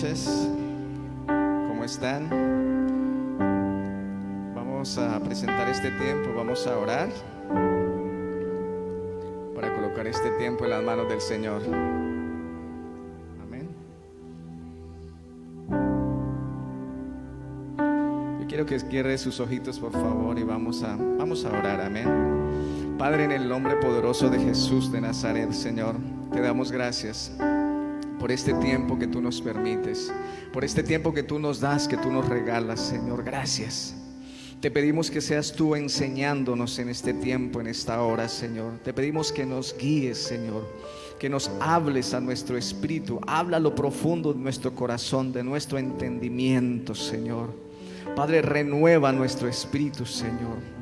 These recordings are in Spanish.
noches, ¿cómo están? Vamos a presentar este tiempo, vamos a orar para colocar este tiempo en las manos del Señor. Amén. Yo quiero que cierre sus ojitos, por favor, y vamos a orar. Amén. Padre, en el nombre poderoso de Jesús de Nazaret, Señor, te damos gracias por este tiempo que tú nos permites, por este tiempo que tú nos das, que tú nos regalas, Señor. Gracias. Te pedimos que seas tú enseñándonos en este tiempo, en esta hora, Señor. Te pedimos que nos guíes, Señor, que nos hables a nuestro espíritu. Habla lo profundo de nuestro corazón, de nuestro entendimiento, Señor. Padre, renueva nuestro espíritu, Señor.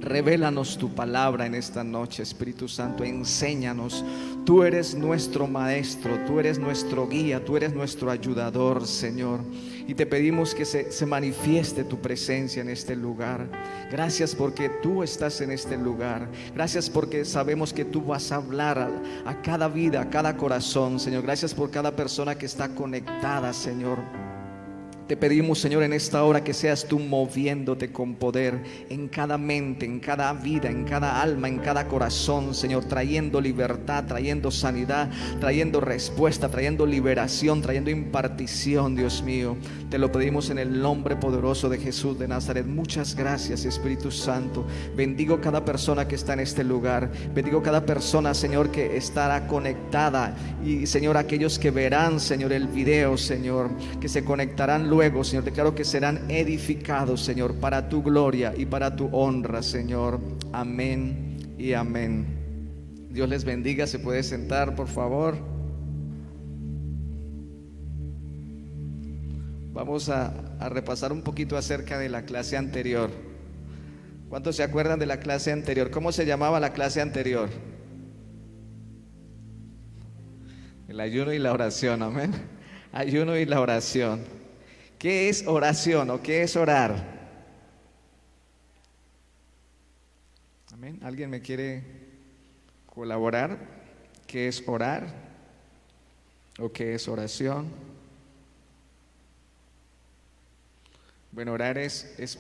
Revélanos tu palabra en esta noche, Espíritu Santo. Enséñanos. Tú eres nuestro maestro, tú eres nuestro guía, tú eres nuestro ayudador, Señor. Y te pedimos que se manifieste tu presencia en este lugar. Gracias porque tú estás en este lugar. Gracias porque sabemos que tú vas a hablar a cada vida, a cada corazón, Señor. Gracias por cada persona que está conectada, Señor. Te pedimos, Señor, en esta hora que seas tú moviéndote con poder en cada mente, en cada vida, en cada alma, en cada corazón, Señor, trayendo libertad, trayendo sanidad, trayendo respuesta, trayendo liberación, trayendo impartición, Dios mío. Te lo pedimos en el nombre poderoso de Jesús de Nazaret. Muchas gracias, Espíritu Santo. Bendigo cada persona que está en este lugar. Bendigo cada persona, Señor, que estará conectada. Y, Señor, aquellos que verán, Señor, el video, Señor, que se conectarán luego, Señor, declaro que serán edificados, Señor, para tu gloria y para tu honra, Señor. Amén y amén. Dios les bendiga. Se puede sentar, por favor. Vamos a repasar un poquito acerca de la clase anterior. ¿Cuántos se acuerdan de la clase anterior? ¿Cómo se llamaba la clase anterior? El ayuno y la oración, amén. Ayuno y la oración. ¿Qué es oración o qué es orar? Amén. ¿Alguien me quiere colaborar? ¿Qué es orar? ¿O qué es oración? Bueno, orar es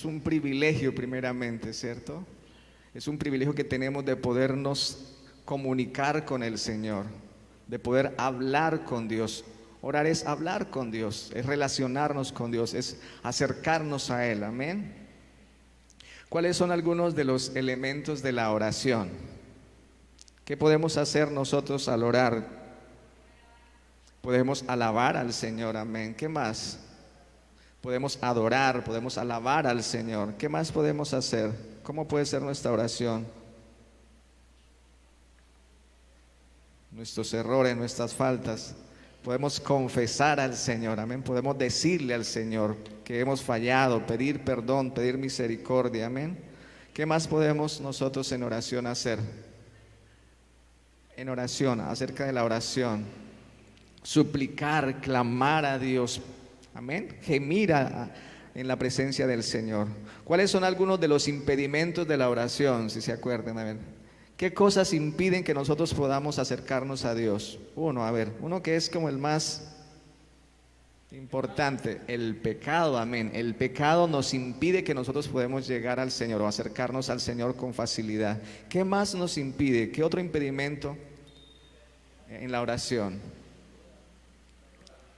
un privilegio primeramente, ¿cierto? Es un privilegio que tenemos de podernos comunicar con el Señor, de poder hablar con Dios. Orar es hablar con Dios, es relacionarnos con Dios, es acercarnos a Él, amén. ¿Cuáles son algunos de los elementos de la oración? ¿Qué podemos hacer nosotros al orar? Podemos alabar al Señor, amén. ¿Qué más? Podemos adorar, podemos alabar al Señor. ¿Qué más podemos hacer? ¿Cómo puede ser nuestra oración? Nuestros errores, nuestras faltas. Podemos confesar al Señor, amén. Podemos decirle al Señor que hemos fallado, pedir perdón, pedir misericordia, amén. ¿Qué más podemos nosotros en oración hacer? En oración, acerca de la oración, suplicar, clamar a Dios, amén. Gemir en la presencia del Señor. ¿Cuáles son algunos de los impedimentos de la oración, si se acuerdan? A ver. ¿Qué cosas impiden que nosotros podamos acercarnos a Dios? Uno que es como el más importante, el pecado, amén. El pecado nos impide que nosotros podamos llegar al Señor o acercarnos al Señor con facilidad. ¿Qué más nos impide? ¿Qué otro impedimento en la oración?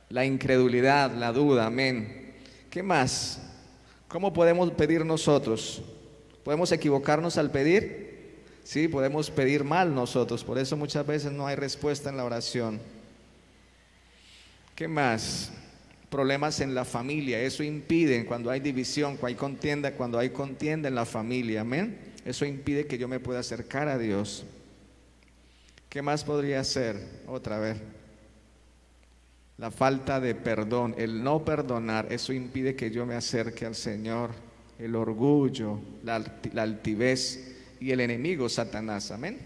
La incredulidad, la duda, amén. ¿Qué más? ¿Cómo podemos pedir nosotros? ¿Podemos equivocarnos al pedir? Sí, podemos pedir mal nosotros, por eso muchas veces no hay respuesta en la oración. ¿Qué más? Problemas en la familia, eso impide cuando hay división, cuando hay contienda en la familia, amén. Eso impide que yo me pueda acercar a Dios. ¿Qué más podría ser? Otra vez. La falta de perdón, el no perdonar, eso impide que yo me acerque al Señor. El orgullo, la altivez y el enemigo Satanás, amén.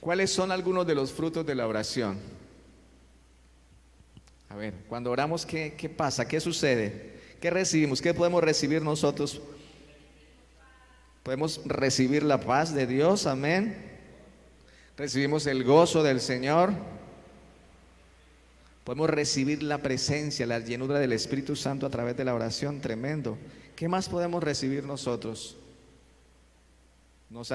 ¿Cuáles son algunos de los frutos de la oración? A ver, cuando oramos, ¿qué pasa? ¿Qué sucede? ¿Qué recibimos? ¿Qué podemos recibir nosotros? Podemos recibir la paz de Dios, amén. Recibimos el gozo del Señor. Podemos recibir la presencia, la llenura del Espíritu Santo a través de la oración, tremendo. ¿Qué más podemos recibir nosotros?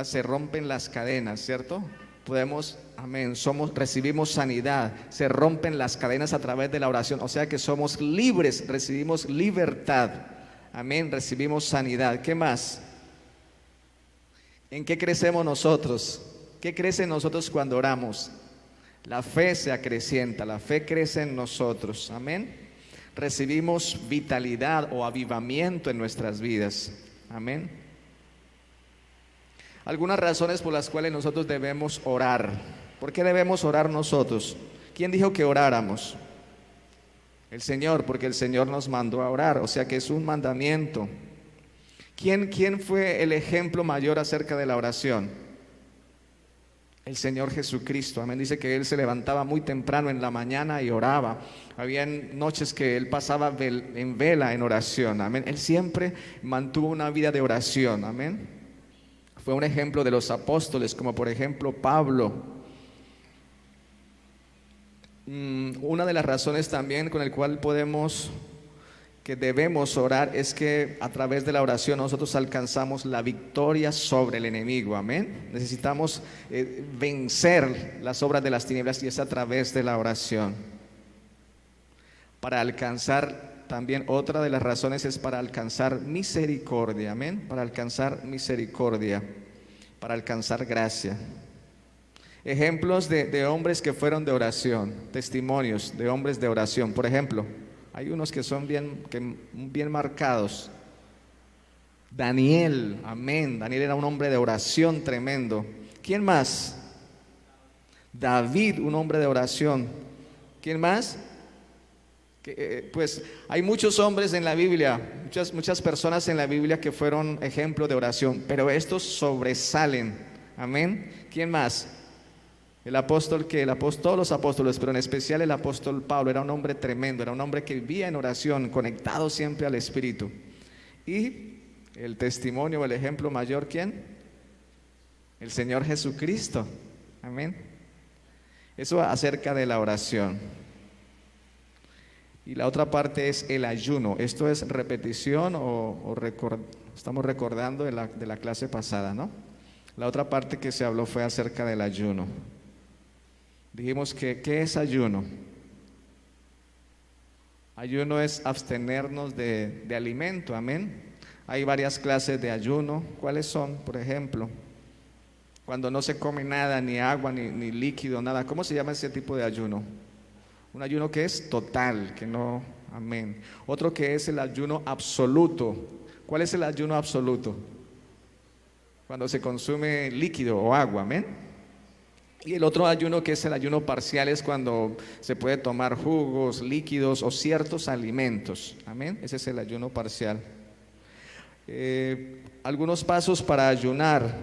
Se rompen las cadenas, ¿cierto? Podemos, amén, recibimos sanidad, se rompen las cadenas a través de la oración, o sea que somos libres, recibimos libertad, amén, recibimos sanidad. ¿Qué más? ¿En qué crecemos nosotros? ¿Qué crece en nosotros cuando oramos? La fe se acrecienta, la fe crece en nosotros, amén. Recibimos vitalidad o avivamiento en nuestras vidas, amén. Algunas razones por las cuales nosotros debemos orar. ¿Por qué debemos orar nosotros? ¿Quién dijo que oráramos? El Señor, porque el Señor nos mandó a orar, o sea que es un mandamiento. ¿Quién fue el ejemplo mayor acerca de la oración? El Señor Jesucristo, amén. Dice que Él se levantaba muy temprano en la mañana y oraba. Habían noches que Él pasaba en vela en oración, amén. Él siempre mantuvo una vida de oración, amén. Fue un ejemplo de los apóstoles, como por ejemplo Pablo. Una de las razones también con el cual que debemos orar es que a través de la oración nosotros alcanzamos la victoria sobre el enemigo, amén. Necesitamos vencer las obras de las tinieblas y es a través de la oración. Para alcanzar también otra de las razones es para alcanzar misericordia, amén, para alcanzar misericordia, para alcanzar gracia. Ejemplos de hombres que fueron de oración, testimonios de hombres de oración. Por ejemplo, hay unos que son bien marcados. Daniel, amén, Daniel era un hombre de oración tremendo. ¿Quién más? David, un hombre de oración. ¿Quién más? Pues hay muchos hombres en la Biblia, muchas personas en la Biblia que fueron ejemplo de oración, pero estos sobresalen, amén. ¿Quién más? Todos los apóstoles, pero en especial el apóstol Pablo era un hombre tremendo, era un hombre que vivía en oración, conectado siempre al Espíritu. Y el testimonio, el ejemplo mayor, ¿quién? El Señor Jesucristo, amén. Eso acerca de la oración. Y la otra parte es el ayuno. Esto es repetición estamos recordando de la clase pasada, ¿no? La otra parte que se habló fue acerca del ayuno. Dijimos que, ¿qué es ayuno? Ayuno es abstenernos de alimento, amén. Hay varias clases de ayuno. ¿Cuáles son? Por ejemplo, cuando no se come nada, ni agua, ni líquido, nada. ¿Cómo se llama ese tipo de ayuno? Un ayuno que es total, que no, amén. Otro que es el ayuno absoluto. ¿Cuál es el ayuno absoluto? Cuando se consume líquido o agua, amén. Y el otro ayuno que es el ayuno parcial es cuando se puede tomar jugos, líquidos o ciertos alimentos, amén. Ese es el ayuno parcial. Algunos pasos para ayunar.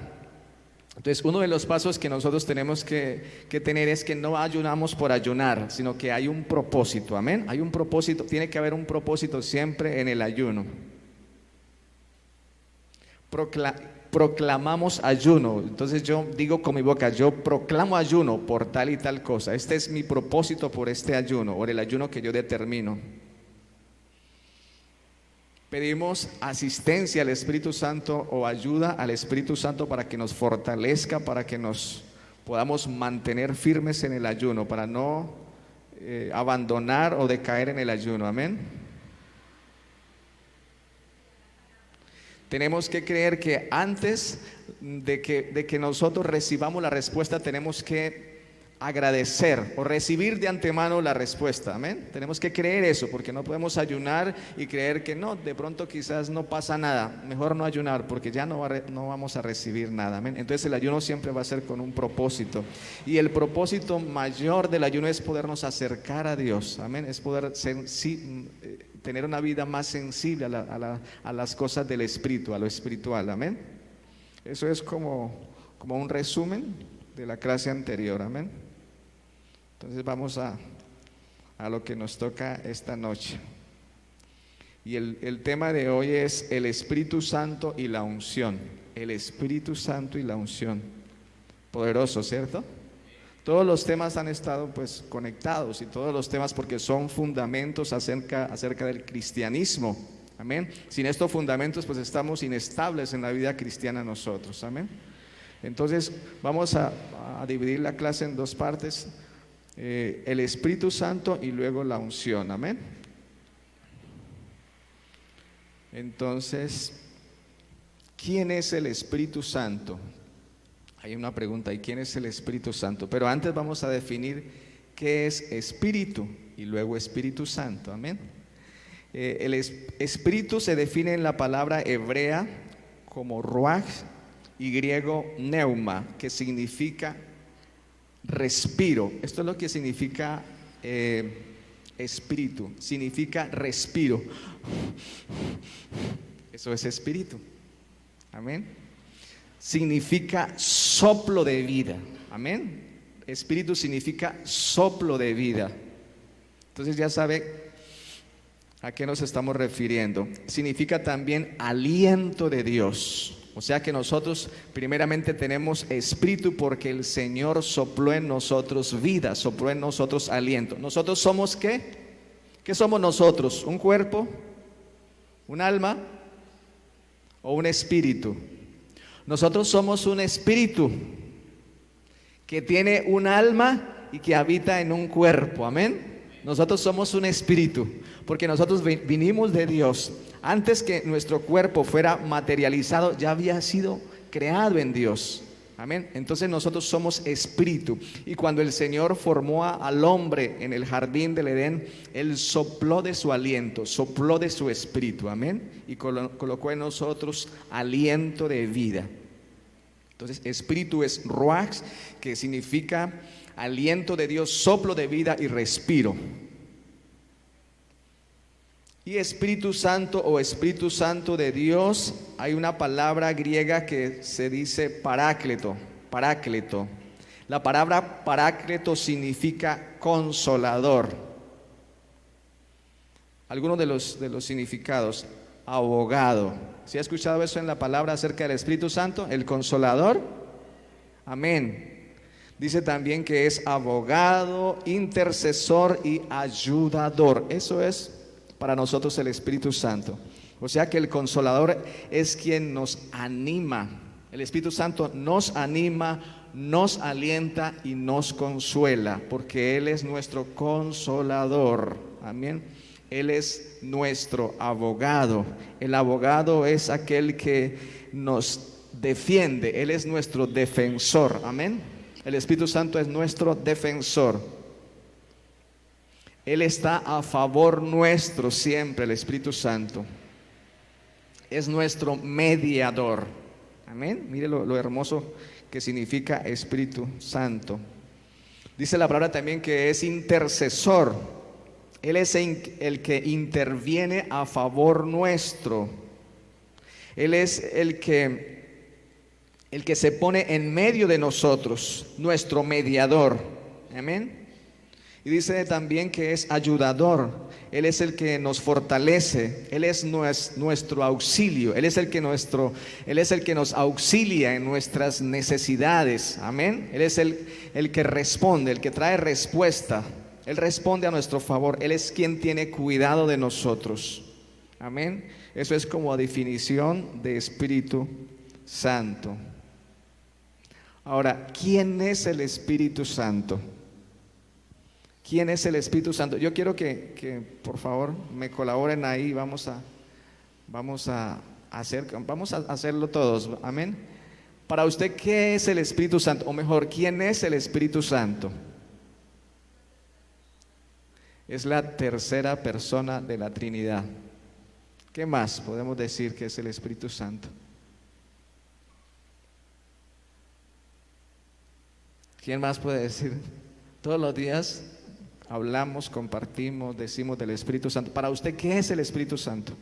Entonces, uno de los pasos que nosotros tenemos que tener es que no ayunamos por ayunar, sino que hay un propósito, amén. Hay un propósito, tiene que haber un propósito siempre en el ayuno. Proclamamos ayuno, entonces yo digo con mi boca, yo proclamo ayuno por tal y tal cosa. Este es mi propósito por este ayuno, o el ayuno que yo determino. Pedimos asistencia al Espíritu Santo o ayuda al Espíritu Santo para que nos fortalezca, para que nos podamos mantener firmes en el ayuno, para no abandonar o decaer en el ayuno, amén. Tenemos que creer que antes de que nosotros recibamos la respuesta tenemos que agradecer o recibir de antemano la respuesta, amén. Tenemos que creer eso, porque no podemos ayunar y creer que no, de pronto quizás no pasa nada. Mejor no ayunar porque ya no vamos a recibir nada, amén. Entonces el ayuno siempre va a ser con un propósito, y el propósito mayor del ayuno es podernos acercar a Dios, amén. Es poder tener una vida más sensible a las cosas del Espíritu, a lo espiritual, amén. Eso es como un resumen de la clase anterior, amén. Entonces vamos a lo que nos toca esta noche. Y el tema de hoy es el Espíritu Santo y la unción. El Espíritu Santo y la unción. Poderoso, ¿cierto? Todos los temas han estado pues conectados y todos los temas porque son fundamentos acerca del cristianismo. Amén. Sin estos fundamentos pues estamos inestables en la vida cristiana nosotros. Amén. Entonces vamos a dividir la clase en dos partes. El Espíritu Santo y luego la unción. Amén. Entonces, ¿quién es el Espíritu Santo? Hay una pregunta, ¿y quién es el Espíritu Santo? Pero antes vamos a definir qué es Espíritu y luego Espíritu Santo. Amén. El Espíritu se define en la palabra hebrea como ruach y griego pneuma, que significa respiro. Esto es lo que significa espíritu, significa respiro. Eso es espíritu. Amén. Significa soplo de vida. Amén. Espíritu significa soplo de vida. Entonces ya sabe a qué nos estamos refiriendo. Significa también aliento de Dios. O sea que nosotros primeramente tenemos espíritu porque el Señor sopló en nosotros vida, sopló en nosotros aliento. ¿Nosotros somos qué? ¿Qué somos nosotros? ¿Un cuerpo? ¿Un alma? ¿O un espíritu? Nosotros somos un espíritu que tiene un alma y que habita en un cuerpo. Amén. Nosotros somos un espíritu porque nosotros vinimos de Dios. Antes que nuestro cuerpo fuera materializado, ya había sido creado en Dios. Amén. Entonces nosotros somos espíritu. Y cuando el Señor formó al hombre en el jardín del Edén, Él sopló de su aliento, sopló de su espíritu. Amén. Y colocó en nosotros aliento de vida. Entonces espíritu es ruach, que significa aliento de Dios, soplo de vida y respiro. Y Espíritu Santo o Espíritu Santo de Dios, hay una palabra griega que se dice parácleto, parácleto. La palabra parácleto significa consolador. Algunos de los significados: abogado. ¿Sí ha escuchado eso en la palabra acerca del Espíritu Santo? El consolador. Amén. Dice también que es abogado, intercesor y ayudador. Eso es para nosotros el Espíritu Santo. O sea que el consolador es quien nos anima. El Espíritu Santo nos anima, nos alienta y nos consuela, porque Él es nuestro consolador. Amén. Él es nuestro abogado. El abogado es aquel que nos defiende. Él es nuestro defensor. Amén. El Espíritu Santo es nuestro defensor. Él está a favor nuestro siempre, el Espíritu Santo. Es nuestro mediador. Amén. Mire lo hermoso que significa Espíritu Santo. Dice la palabra también que es intercesor. Él es el que interviene a favor nuestro. Él es el que se pone en medio de nosotros, nuestro mediador. Amén. Y dice también que es ayudador. Él es el que nos fortalece. Él es nuestro auxilio. Él es el que nos auxilia en nuestras necesidades. Amén. Él es el que responde, el que trae respuesta. Él responde a nuestro favor. Él es quien tiene cuidado de nosotros. Amén. Eso es como definición de Espíritu Santo. Ahora, ¿quién es el Espíritu Santo? ¿Quién es el Espíritu Santo? Yo quiero que por favor me colaboren ahí. Vamos a hacerlo todos. Amén. Para usted, ¿qué es el Espíritu Santo? O mejor, ¿quién es el Espíritu Santo? Es la tercera persona de la Trinidad. ¿Qué más podemos decir que es el Espíritu Santo? ¿Quién más puede decir? Todos los días hablamos, compartimos, decimos del Espíritu Santo. Para usted, ¿qué es el Espíritu Santo?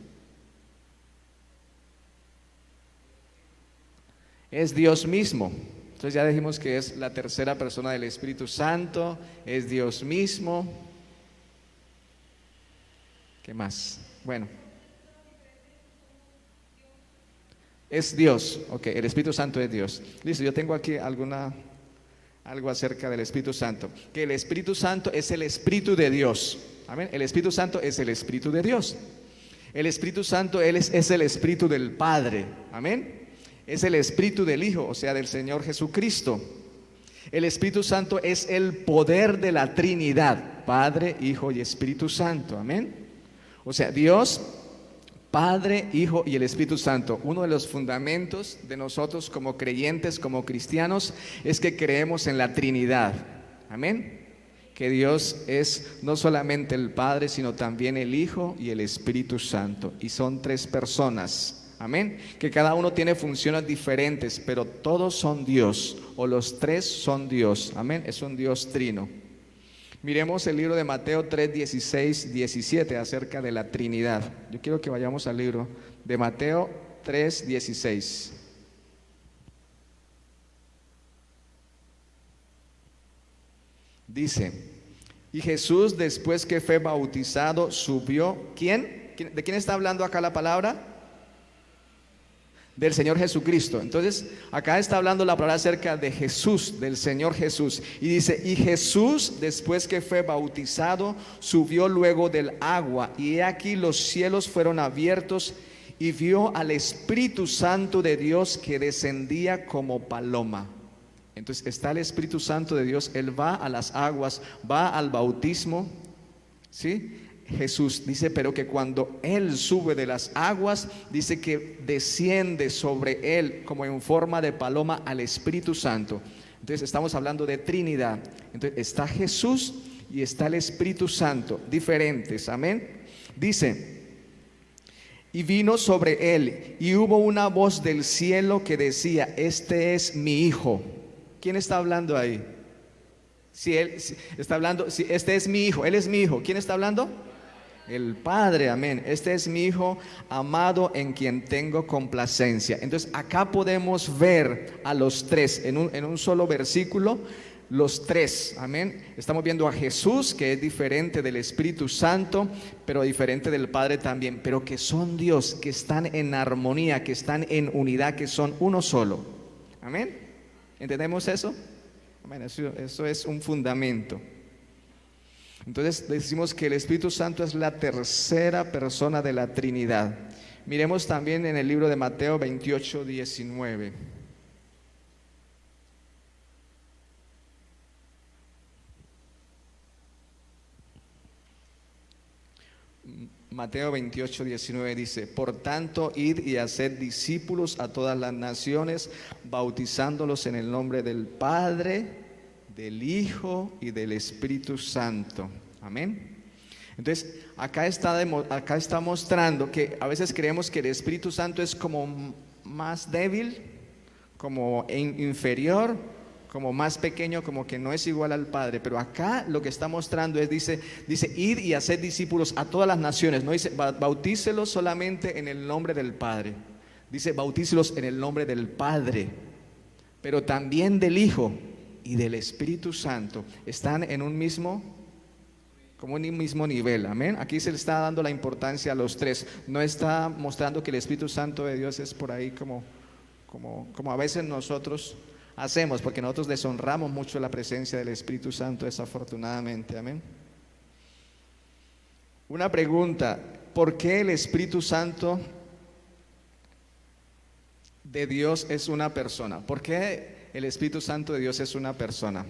Es Dios mismo. Entonces ya dijimos que es la tercera persona del Espíritu Santo, es Dios mismo. ¿Qué más? Bueno, es Dios. Ok, el Espíritu Santo es Dios. Listo, yo tengo aquí alguna algo acerca del Espíritu Santo, que el Espíritu Santo es el Espíritu de Dios. Amén. El Espíritu Santo es el Espíritu de Dios. El Espíritu Santo es el Espíritu del Padre. Amén. Es el Espíritu del Hijo, o sea, del Señor Jesucristo. El Espíritu Santo es el poder de la Trinidad, Padre, Hijo y Espíritu Santo. Amén. O sea, Dios, Padre, Hijo y el Espíritu Santo. Uno de los fundamentos de nosotros como creyentes, como cristianos, es que creemos en la Trinidad. Amén. Que Dios es no solamente el Padre, sino también el Hijo y el Espíritu Santo. Y son tres personas. Amén. Que cada uno tiene funciones diferentes, pero todos son Dios, o los tres son Dios. Amén. Es un Dios trino. Miremos el libro de Mateo 3, 16, 17 acerca de la Trinidad. Yo quiero que vayamos al libro de Mateo 3, 16. Dice: y Jesús, después que fue bautizado, subió. ¿Quién? ¿De quién está hablando acá la palabra? Del Señor Jesucristo. Entonces acá está hablando la palabra acerca de Jesús, del Señor Jesús. Y dice: y Jesús, después que fue bautizado, subió luego del agua, y he aquí los cielos fueron abiertos, y vio al Espíritu Santo de Dios que descendía como paloma. Entonces está el Espíritu Santo de Dios. Él va a las aguas, va al bautismo, ¿sí? Jesús dice, pero que cuando Él sube de las aguas, dice que desciende sobre Él como en forma de paloma al Espíritu Santo. Entonces estamos hablando de Trinidad. Entonces está Jesús y está el Espíritu Santo, diferentes. Amén. Dice: y vino sobre Él, y hubo una voz del cielo que decía: este es mi Hijo. ¿Quién está hablando ahí? Si Él está hablando, si este es mi Hijo, Él es mi Hijo. ¿Quién está hablando? El Padre. Amén. Este es mi Hijo amado, en quien tengo complacencia. Entonces acá podemos ver a los tres en un solo versículo. Los tres, amén. Estamos viendo a Jesús, que es diferente del Espíritu Santo, pero diferente del Padre también, pero que son Dios, que están en armonía, que están en unidad, que son uno solo. Amén. ¿Entendemos eso? Amén. Eso es un fundamento. Entonces decimos que el Espíritu Santo es la tercera persona de la Trinidad. Miremos también en el libro de Mateo 28, 19. Mateo 28, 19 dice: por tanto, id y haced discípulos a todas las naciones, bautizándolos en el nombre del Padre, del Hijo y del Espíritu Santo. Amén. Entonces acá está mostrando que a veces creemos que el Espíritu Santo es como más débil, como inferior, como más pequeño, como que no es igual al Padre. Pero acá lo que está mostrando es, dice, id y haced discípulos a todas las naciones. No dice bautícelos solamente en el nombre del Padre, dice bautícelos en el nombre del Padre, pero también del Hijo y del Espíritu Santo. Están en un mismo, como en un mismo nivel. Amén. Aquí se le está dando la importancia a los tres. No está mostrando que el Espíritu Santo de Dios es por ahí como a veces nosotros hacemos, porque nosotros deshonramos mucho la presencia del Espíritu Santo, desafortunadamente. Amén. Una pregunta: ¿por qué el Espíritu Santo de Dios es una persona? ¿Por qué el Espíritu Santo de Dios es una persona?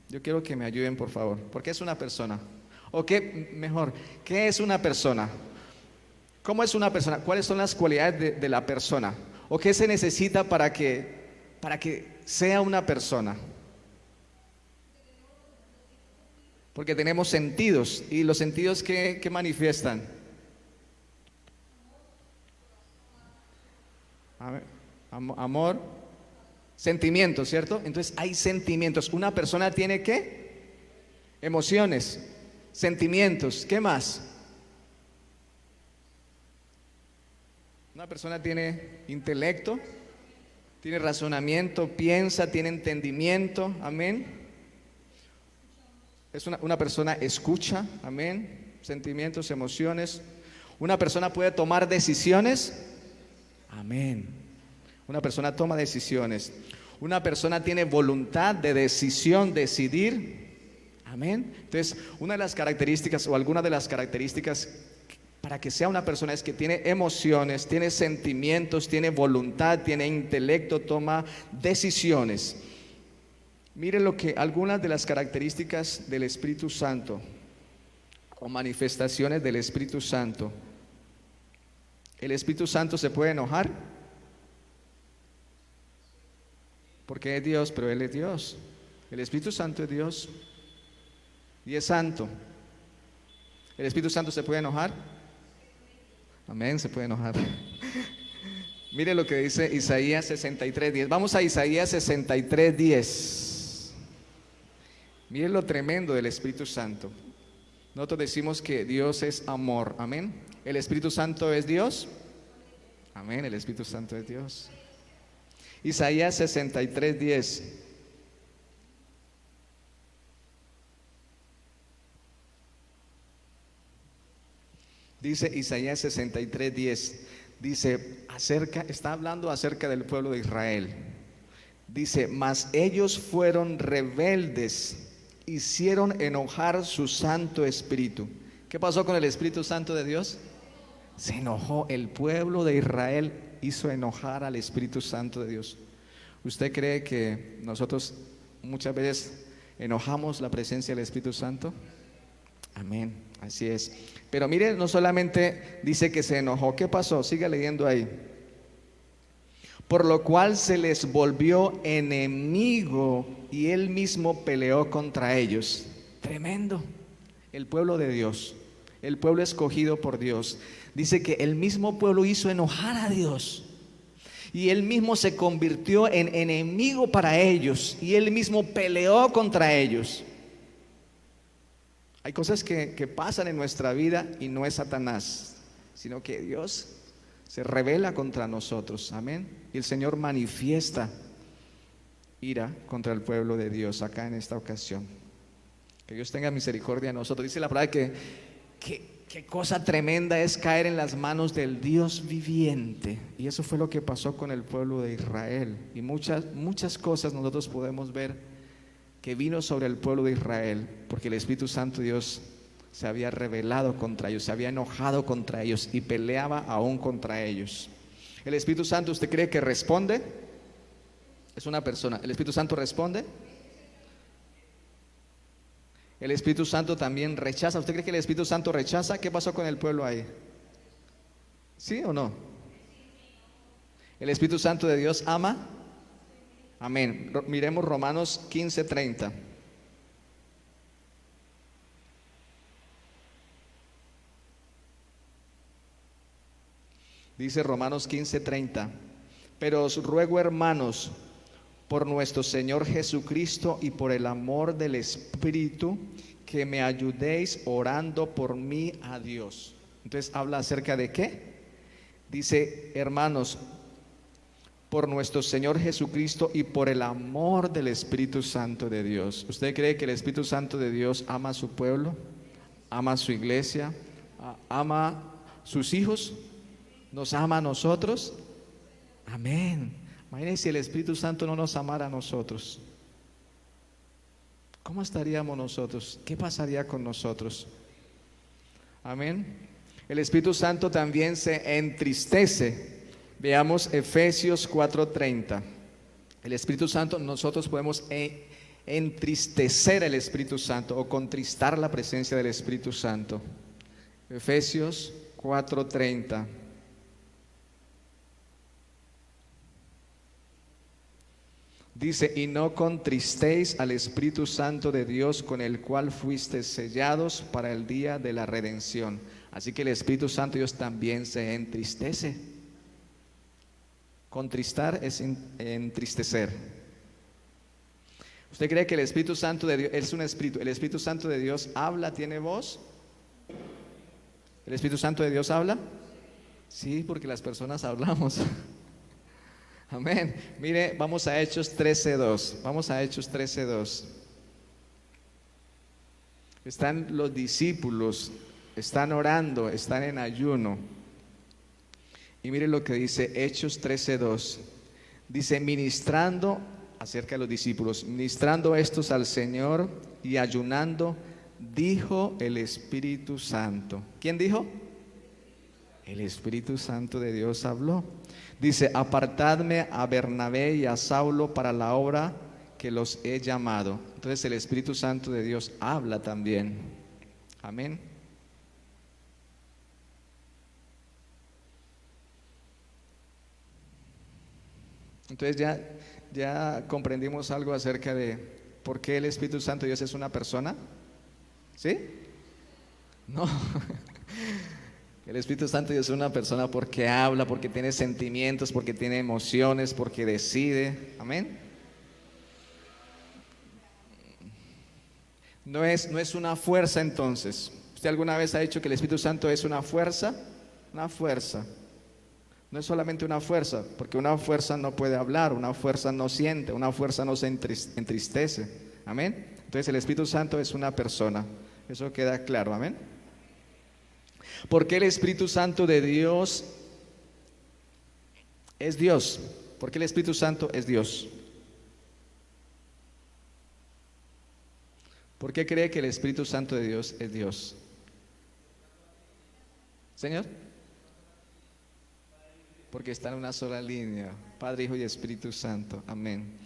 Yo quiero que me ayuden, por favor. ¿Por qué es una persona? O ¿qué es una persona? ¿Cómo es una persona? ¿Cuáles son las cualidades de la persona? ¿O qué se necesita para que sea una persona? Porque tenemos sentidos. ¿Y los sentidos qué manifiestan? Amor, sentimientos, ¿cierto? Entonces hay sentimientos. Una persona tiene ¿qué? Emociones, sentimientos. ¿Qué más? Una persona tiene intelecto, tiene razonamiento, piensa, tiene entendimiento. Amén. Es una persona escucha. Amén. Sentimientos, emociones. Una persona puede tomar decisiones. Amén. Una persona toma decisiones. Una persona tiene voluntad de decisión, decidir. Amén. Entonces, una de las características o alguna de las características para que sea una persona es que tiene emociones, tiene sentimientos, tiene voluntad, tiene intelecto, toma decisiones. Mire lo que algunas de las características del Espíritu Santo o manifestaciones del Espíritu Santo. ¿El Espíritu Santo se puede enojar? Porque es Dios, pero Él es Dios. El Espíritu Santo es Dios y es santo. ¿El Espíritu Santo se puede enojar? Amén, se puede enojar. Mire lo que dice Isaías 63:10. Vamos a Isaías 63:10. Mire lo tremendo del Espíritu Santo. Nosotros decimos que Dios es amor. Amén. ¿El Espíritu Santo es Dios? Amén, el Espíritu Santo es Dios. Isaías 63:10. Dice Isaías 63:10. Dice, está hablando acerca del pueblo de Israel. Dice, mas ellos fueron rebeldes, hicieron enojar su Santo Espíritu. ¿Qué pasó con el Espíritu Santo de Dios? Se enojó. El pueblo de Israel hizo enojar al Espíritu Santo de Dios. ¿Usted cree que nosotros muchas veces enojamos la presencia del Espíritu Santo? Amén, así es. Pero mire, no solamente dice que se enojó. ¿Qué pasó? Siga leyendo ahí. Por lo cual se les volvió enemigo y él mismo peleó contra ellos. Tremendo. El pueblo de Dios, el pueblo escogido por Dios. Dice que el mismo pueblo hizo enojar a Dios y él mismo se convirtió en enemigo para ellos y él mismo peleó contra ellos. Hay cosas que pasan en nuestra vida y no es Satanás, sino que Dios se revela contra nosotros. Amén. Y el Señor manifiesta ira contra el pueblo de Dios acá en esta ocasión. Que Dios tenga misericordia de nosotros. Dice la palabra que qué cosa tremenda es caer en las manos del Dios viviente. Y eso fue lo que pasó con el pueblo de Israel. Y muchas cosas nosotros podemos ver que vino sobre el pueblo de Israel, porque el Espíritu Santo de Dios se había rebelado contra ellos, se había enojado contra ellos y peleaba aún contra ellos. El Espíritu Santo, ¿usted cree que responde? Es una persona. ¿El Espíritu Santo responde? El Espíritu Santo también rechaza. ¿Usted cree que el Espíritu Santo rechaza? ¿Qué pasó con el pueblo ahí? ¿Sí o no? ¿El Espíritu Santo de Dios ama? Amén. Miremos Romanos 15:30. Dice Romanos 15:30. Pero os ruego, hermanos, por nuestro Señor Jesucristo y por el amor del Espíritu, que me ayudéis orando por mí a Dios. Entonces habla acerca de ¿qué? Dice, hermanos, por nuestro Señor Jesucristo y por el amor del Espíritu Santo de Dios. ¿Usted cree que el Espíritu Santo de Dios ama a su pueblo? ¿Ama a su iglesia? ¿Ama a sus hijos? ¿Nos ama a nosotros? Amén. Imagínense si el Espíritu Santo no nos amara a nosotros. ¿Cómo estaríamos nosotros? ¿Qué pasaría con nosotros? Amén. El Espíritu Santo también se entristece. Veamos Efesios 4:30. El Espíritu Santo, nosotros podemos entristecer al Espíritu Santo o contristar la presencia del Espíritu Santo. Efesios 4:30. Dice, y no contristéis al Espíritu Santo de Dios, con el cual fuisteis sellados para el día de la redención. Así que el Espíritu Santo de Dios también se entristece. Contristar es entristecer. ¿Usted cree que el Espíritu Santo de Dios es un espíritu? ¿El Espíritu Santo de Dios habla, tiene voz? ¿El Espíritu Santo de Dios habla? Sí, porque las personas hablamos. Amén. Mire, vamos a Hechos 13:2. Vamos a Hechos 13:2. Están los discípulos, están orando, están en ayuno. Y mire lo que dice Hechos 13:2. Dice, ministrando acerca de los discípulos, ministrando estos al Señor y ayunando, dijo el Espíritu Santo. ¿Quién dijo? El Espíritu Santo de Dios habló. Dice, apartadme a Bernabé y a Saulo para la obra que los he llamado. Entonces el Espíritu Santo de Dios habla también. Amén. Entonces ya comprendimos algo acerca de por qué el Espíritu Santo de Dios es una persona. ¿Sí? No. El Espíritu Santo de Dios es una persona porque habla, porque tiene sentimientos, porque tiene emociones, porque decide. Amén. No es una fuerza entonces. ¿Usted alguna vez ha dicho que el Espíritu Santo es una fuerza? Una fuerza. No es solamente una fuerza, porque una fuerza no puede hablar, una fuerza no siente, una fuerza no se entristece. Amén. Entonces el Espíritu Santo es una persona. Eso queda claro. Amén. ¿Por qué el Espíritu Santo de Dios es Dios? ¿Por qué el Espíritu Santo es Dios? ¿Por qué cree que el Espíritu Santo de Dios es Dios? Señor. Porque está en una sola línea, Padre, Hijo y Espíritu Santo. Amén.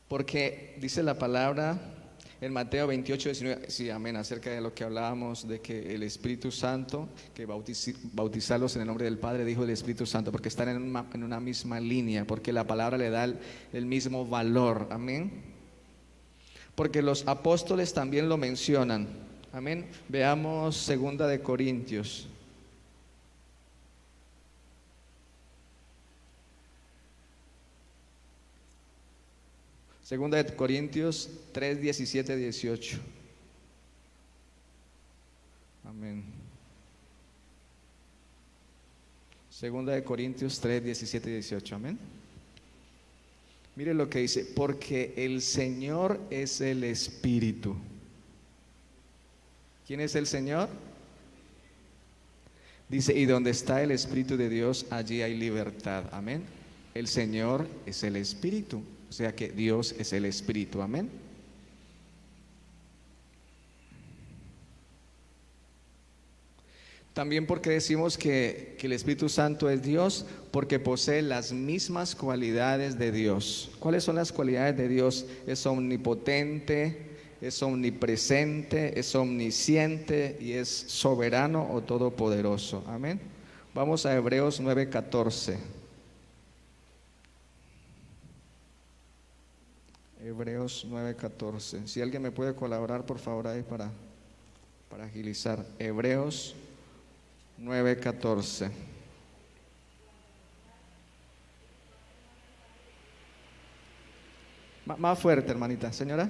Porque dice la palabra en Mateo 28, 19, sí, amén, acerca de lo que hablábamos, de que el Espíritu Santo, que bautizarlos en el nombre del Padre, dijo el Espíritu Santo, porque están en una misma línea, porque la palabra le da el mismo valor. Amén. Porque los apóstoles también lo mencionan. Amén. Veamos 2 de Corintios. Segunda de Corintios 3, 17, 18. Amén. Segunda de Corintios 3, 17, 18. Amén. Mire lo que dice, porque el Señor es el Espíritu. ¿Quién es el Señor? Dice, y donde está el Espíritu de Dios, allí hay libertad. Amén. El Señor es el Espíritu. O sea que Dios es el Espíritu. Amén. También porque decimos que el Espíritu Santo es Dios, porque posee las mismas cualidades de Dios. ¿Cuáles son las cualidades de Dios? Es omnipotente, es omnipresente, es omnisciente y es soberano o todopoderoso. Amén. Vamos a Hebreos 9:14. Hebreos 9:14. Si alguien me puede colaborar, por favor, ahí para agilizar. Hebreos 9:14. Más fuerte, hermanita. Señora.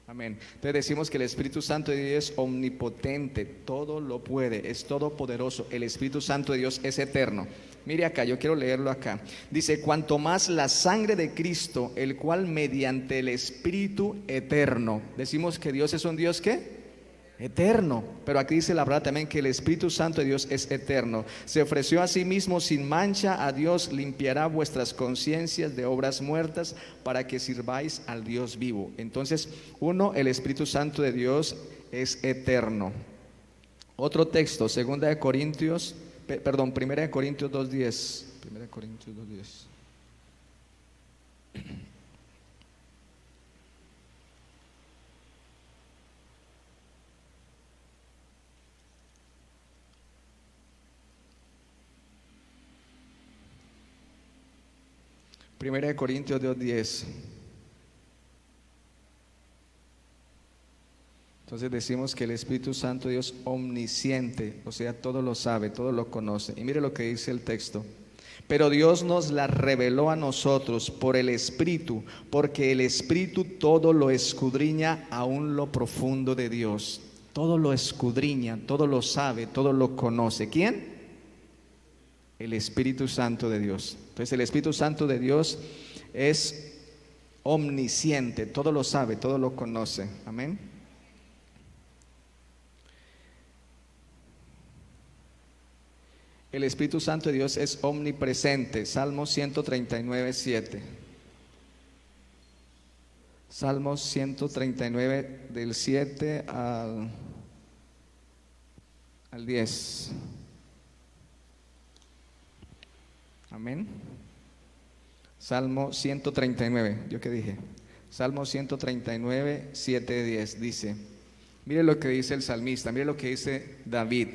Amén. Entonces decimos que el Espíritu Santo de Dios es omnipotente, todo lo puede, es todopoderoso. El Espíritu Santo de Dios es eterno. Mire acá, yo quiero leerlo acá. Dice, cuanto más la sangre de Cristo, el cual mediante el Espíritu eterno. Decimos que Dios es un Dios, ¿qué? Eterno. Pero aquí dice la verdad también que el Espíritu Santo de Dios es eterno. Se ofreció a sí mismo sin mancha a Dios, limpiará vuestras conciencias de obras muertas para que sirváis al Dios vivo. Entonces, el Espíritu Santo de Dios es eterno. Otro texto, 1 Corintios 2:10. 1 Corintios 2:10. Primera de Corintios 2:10. Entonces decimos que el Espíritu Santo de Dios omnisciente, o sea, todo lo sabe, todo lo conoce. Y mire lo que dice el texto. Pero Dios nos la reveló a nosotros por el Espíritu, porque el Espíritu todo lo escudriña aún lo profundo de Dios. todo lo escudriña, todo lo sabe, todo lo conoce. ¿Quién? El Espíritu Santo de Dios. Entonces el Espíritu Santo de Dios es omnisciente, todo lo sabe, todo lo conoce. Amén. El Espíritu Santo de Dios es omnipresente. Salmo 139, 7. Salmos 139 del 7 al 10. Amén. Salmo 139, ¿yo qué dije? Salmo 139, 7, 10 dice, mire lo que dice el salmista, mire lo que dice David.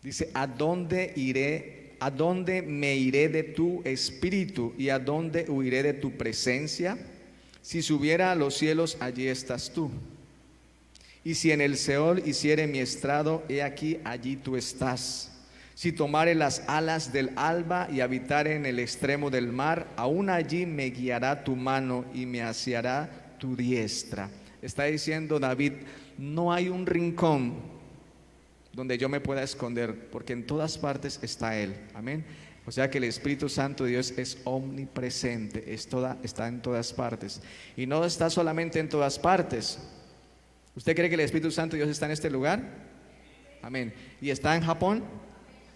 Dice, ¿a dónde iré? ¿A dónde me iré de tu espíritu? ¿Y a dónde huiré de tu presencia? Si subiera a los cielos, allí estás tú. Y si en el Seol hiciere mi estrado, he aquí, allí tú estás. Si tomare las alas del alba y habitare en el extremo del mar, aún allí me guiará tu mano y me asiará tu diestra. Está diciendo David, no hay un rincón donde yo me pueda esconder, porque en todas partes está Él. Amén. O sea que el Espíritu Santo de Dios es omnipresente, está en todas partes. Y no está solamente en todas partes. ¿Usted cree que el Espíritu Santo de Dios está en este lugar? Amén. ¿Y está en Japón?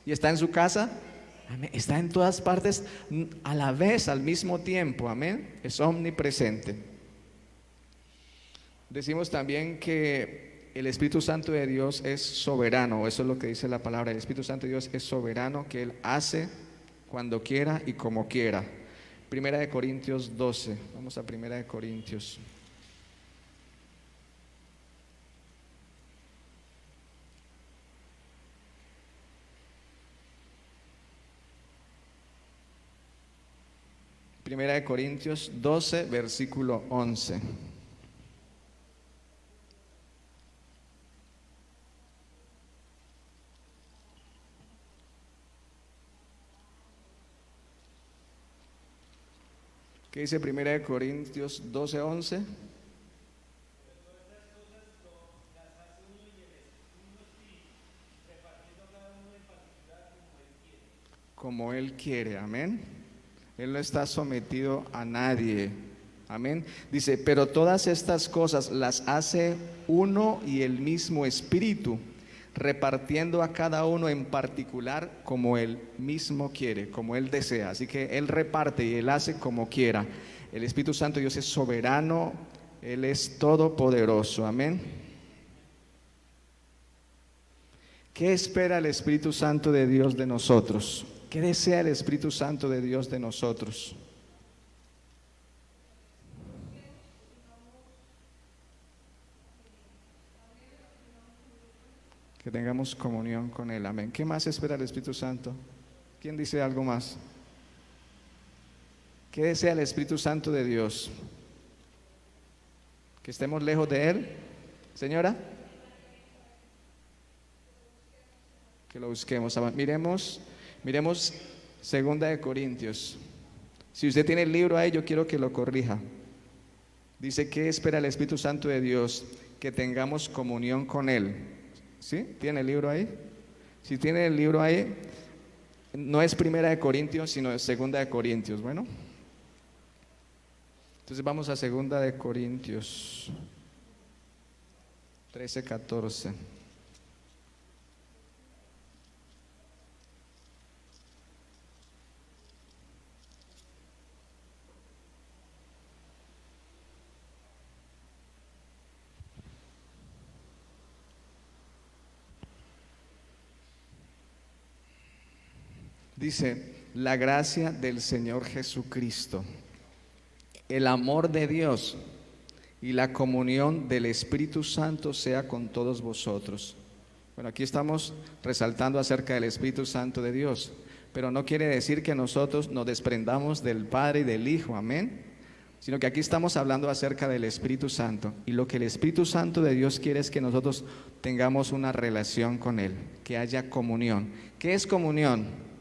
¿Y está en su casa? Amén. Está en todas partes a la vez, al mismo tiempo. Amén. Es omnipresente. Decimos también que el Espíritu Santo de Dios es soberano. Eso es lo que dice la palabra. El Espíritu Santo de Dios es soberano, que Él hace cuando quiera y como quiera. Primera de Corintios 12. Vamos a Primera de Corintios. Primera de Corintios 12, versículo 11. ¿Qué dice Primera de Corintios 12, 11? Como Él quiere, amén. Él no está sometido a nadie, amén. Dice, pero todas estas cosas las hace uno y el mismo Espíritu, repartiendo a cada uno en particular como Él mismo quiere, como Él desea. Así que Él reparte y Él hace como quiera. El Espíritu Santo de Dios es soberano, Él es todopoderoso, amén. ¿Qué espera el Espíritu Santo de Dios de nosotros? ¿Qué desea el Espíritu Santo de Dios de nosotros? Que tengamos comunión con Él, amén. ¿Qué más espera el Espíritu Santo? ¿Quién dice algo más? ¿Qué desea el Espíritu Santo de Dios? ¿Que estemos lejos de Él? Señora, que lo busquemos. Miremos Segunda de Corintios. Si usted tiene el libro ahí, yo quiero que lo corrija. Dice, ¿qué espera el Espíritu Santo de Dios? Que tengamos comunión con Él. ¿Sí? ¿Tiene el libro ahí? Si tiene el libro ahí, no es Primera de Corintios, sino es Segunda de Corintios. Bueno, entonces vamos a Segunda de Corintios 13, 14. Dice, la gracia del Señor Jesucristo, el amor de Dios y la comunión del Espíritu Santo sea con todos vosotros. Bueno, aquí estamos resaltando acerca del Espíritu Santo de Dios, pero no quiere decir que nosotros nos desprendamos del Padre y del Hijo, amén, sino que aquí estamos hablando acerca del Espíritu Santo, y lo que el Espíritu Santo de Dios quiere es que nosotros tengamos una relación con Él, que haya comunión. ¿Qué es comunión?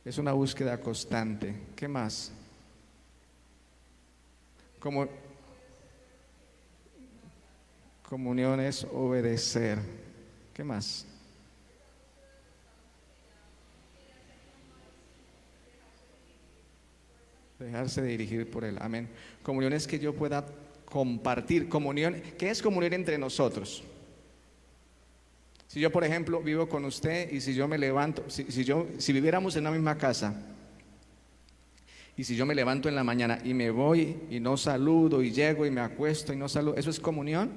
Es una búsqueda constante. ¿Qué más? Como, comunión es obedecer. ¿Qué más? Dejarse dirigir por Él. Amén. Comunión es que yo pueda compartir. Comunión, ¿qué es comunión entre nosotros? Si yo, por ejemplo, vivo con usted y si yo me levanto, si viviéramos en la misma casa y si yo me levanto en la mañana y me voy y no saludo y llego y me acuesto y no saludo, ¿eso es comunión?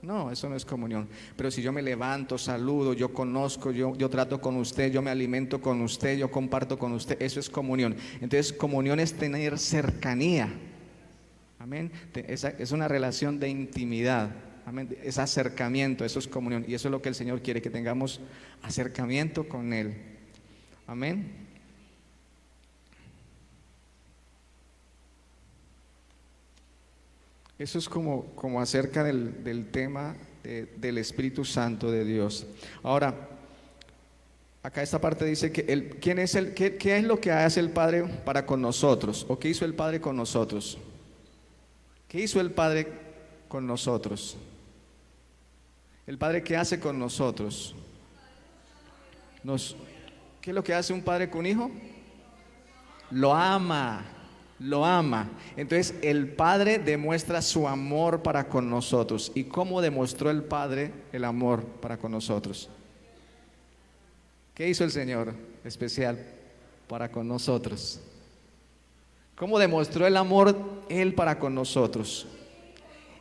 No, eso no es comunión. Pero si yo me levanto, saludo, yo conozco, yo trato con usted, yo me alimento con usted, yo comparto con usted, eso es comunión. Entonces, comunión es tener cercanía. Amén. Es una relación de intimidad. Amén. Es acercamiento, eso es comunión. Y eso es lo que el Señor quiere, que tengamos acercamiento con Él. Amén. Eso es como acerca del tema del Espíritu Santo de Dios. Ahora, acá esta parte dice que ¿qué es lo que hace el Padre para con nosotros? ¿O qué hizo el Padre con nosotros? ¿Qué hizo el Padre con nosotros? ¿El Padre qué hace con nosotros? ¿Qué es lo que hace un padre con un hijo? Lo ama. Lo ama. Entonces el Padre demuestra su amor para con nosotros. ¿Y cómo demostró el Padre el amor para con nosotros? ¿Qué hizo el Señor especial para con nosotros? ¿Cómo demostró el amor Él para con nosotros?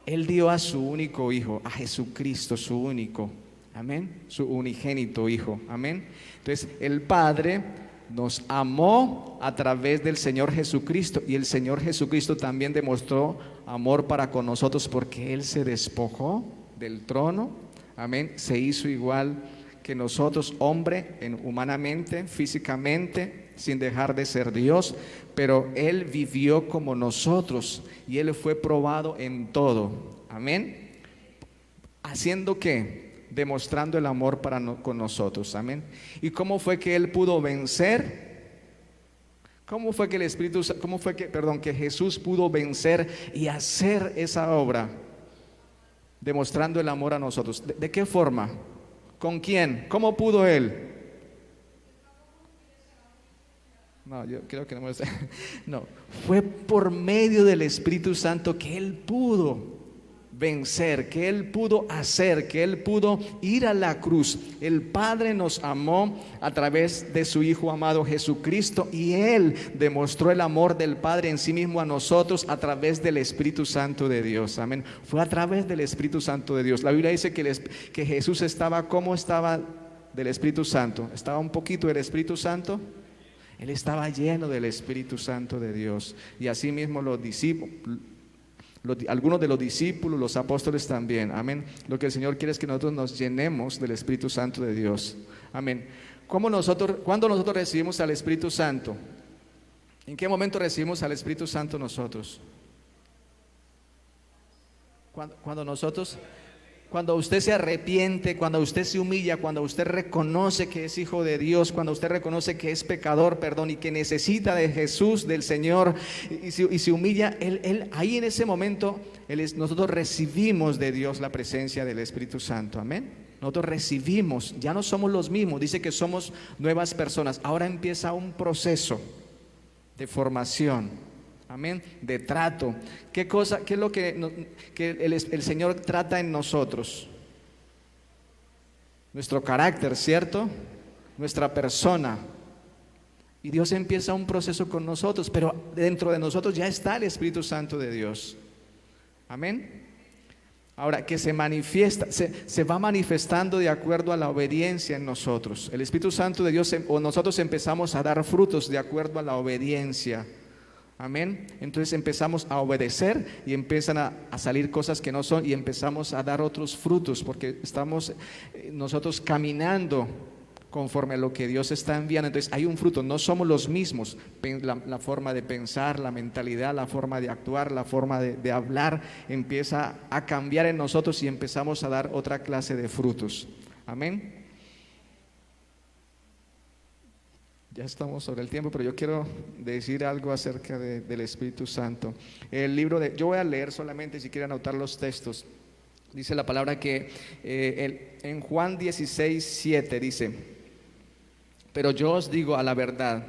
Él dio a su único Hijo, a Jesucristo, su único, amén, su unigénito Hijo, amén. Entonces el Padre nos amó a través del Señor Jesucristo, y el Señor Jesucristo también demostró amor para con nosotros porque Él se despojó del trono, amén, se hizo igual que nosotros, hombre, humanamente, físicamente, sin dejar de ser Dios, pero Él vivió como nosotros y Él fue probado en todo, amén. ¿Haciendo qué? Demostrando el amor con nosotros, amén. ¿Y cómo fue que Él pudo vencer? ¿Cómo fue que Jesús pudo vencer y hacer esa obra? Demostrando el amor a nosotros. ¿De qué forma? ¿Con quién? ¿Cómo pudo Él? No, yo creo que no, fue por medio del Espíritu Santo que Él pudo vencer, que Él pudo hacer, que Él pudo ir a la cruz. El Padre nos amó a través de su Hijo amado Jesucristo, y Él demostró el amor del Padre en sí mismo a nosotros a través del Espíritu Santo de Dios, amén. Fue a través del Espíritu Santo de Dios. La Biblia dice que Jesús estaba, ¿cómo estaba del Espíritu Santo? ¿Estaba un poquito del Espíritu Santo? Él estaba lleno del Espíritu Santo de Dios, y así mismo los discípulos, algunos de los discípulos, los apóstoles también, amén. Lo que el Señor quiere es que nosotros nos llenemos del Espíritu Santo de Dios, amén. ¿Cuándo nosotros recibimos al Espíritu Santo? ¿En qué momento recibimos al Espíritu Santo nosotros? Cuando usted se arrepiente, cuando usted se humilla, cuando usted reconoce que es hijo de Dios, cuando usted reconoce que es pecador, y que necesita de Jesús, del Señor, y se humilla, ahí en ese momento nosotros recibimos de Dios la presencia del Espíritu Santo, amén. Nosotros recibimos, ya no somos los mismos, dice que somos nuevas personas. Ahora empieza un proceso de formación, amén, de trato. ¿Qué es lo que el Señor trata en nosotros? Nuestro carácter, ¿cierto? Nuestra persona. Y Dios empieza un proceso con nosotros, pero dentro de nosotros ya está el Espíritu Santo de Dios, amén. Ahora, que se manifiesta, se va manifestando de acuerdo a la obediencia en nosotros. El Espíritu Santo de Dios, o nosotros empezamos a dar frutos de acuerdo a la obediencia, amén. Entonces empezamos a obedecer y empiezan a salir cosas que no son, y empezamos a dar otros frutos, porque estamos nosotros caminando conforme a lo que Dios está enviando. Entonces hay un fruto, no somos los mismos. La forma de pensar, la mentalidad, la forma de actuar, la forma de hablar empieza a cambiar en nosotros y empezamos a dar otra clase de frutos, amén. Ya estamos sobre el tiempo, pero yo quiero decir algo acerca del Espíritu Santo. Yo voy a leer solamente, si quieren anotar los textos. Dice la palabra que en Juan 16:7 dice: pero yo os digo a la verdad,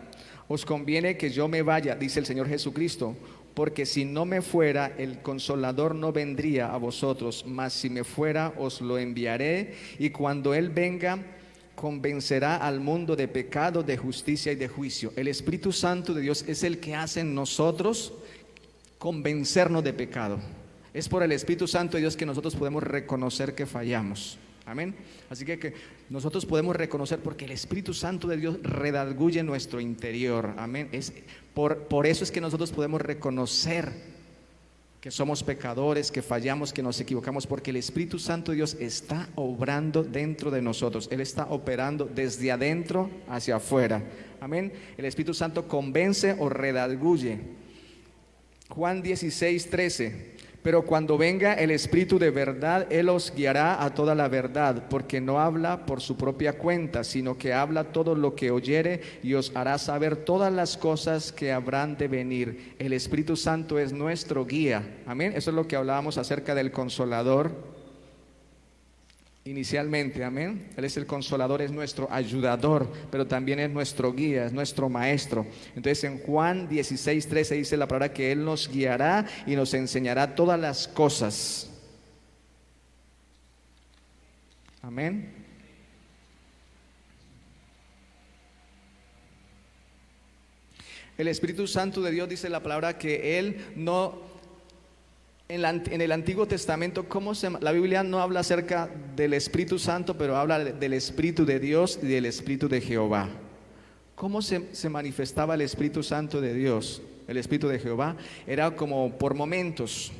os conviene que yo me vaya, dice el Señor Jesucristo, porque si no me fuera, el Consolador no vendría a vosotros, mas si me fuera, os lo enviaré, y cuando Él venga, convencerá al mundo de pecado, de justicia y de juicio. El Espíritu Santo de Dios es el que hace en nosotros convencernos de pecado. Es por el Espíritu Santo de Dios que nosotros podemos reconocer que fallamos. Amén. Así que nosotros podemos reconocer, porque el Espíritu Santo de Dios redarguye nuestro interior. Amén. Por eso es que nosotros podemos reconocer que somos pecadores, que fallamos, que nos equivocamos, porque el Espíritu Santo de Dios está obrando dentro de nosotros. Él está operando desde adentro hacia afuera. Amén. El Espíritu Santo convence o redarguye. Juan 16:13. Pero cuando venga el Espíritu de verdad, Él os guiará a toda la verdad, porque no habla por su propia cuenta, sino que habla todo lo que oyere, y os hará saber todas las cosas que habrán de venir. El Espíritu Santo es nuestro guía. Amén. Eso es lo que hablábamos acerca del Consolador inicialmente. Amén. Él es el Consolador, es nuestro ayudador, pero también es nuestro guía, es nuestro maestro. Entonces en Juan 16:13 dice la palabra que Él nos guiará y nos enseñará todas las cosas. Amén. El Espíritu Santo de Dios, dice la palabra que Él no... En el Antiguo Testamento, la Biblia no habla acerca del Espíritu Santo, pero habla del Espíritu de Dios y del Espíritu de Jehová. ¿Cómo se manifestaba el Espíritu Santo de Dios? El Espíritu de Jehová era como por momentos,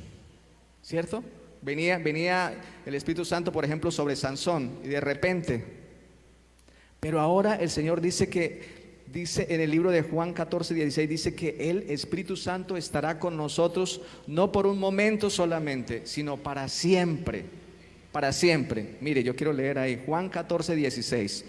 ¿cierto? Venía el Espíritu Santo, por ejemplo, sobre Sansón, y de repente. Pero ahora el Señor dice en el libro de Juan 14:16, dice que el Espíritu Santo estará con nosotros no por un momento solamente, sino para siempre. Para siempre. Mire, yo quiero leer ahí Juan 14:16.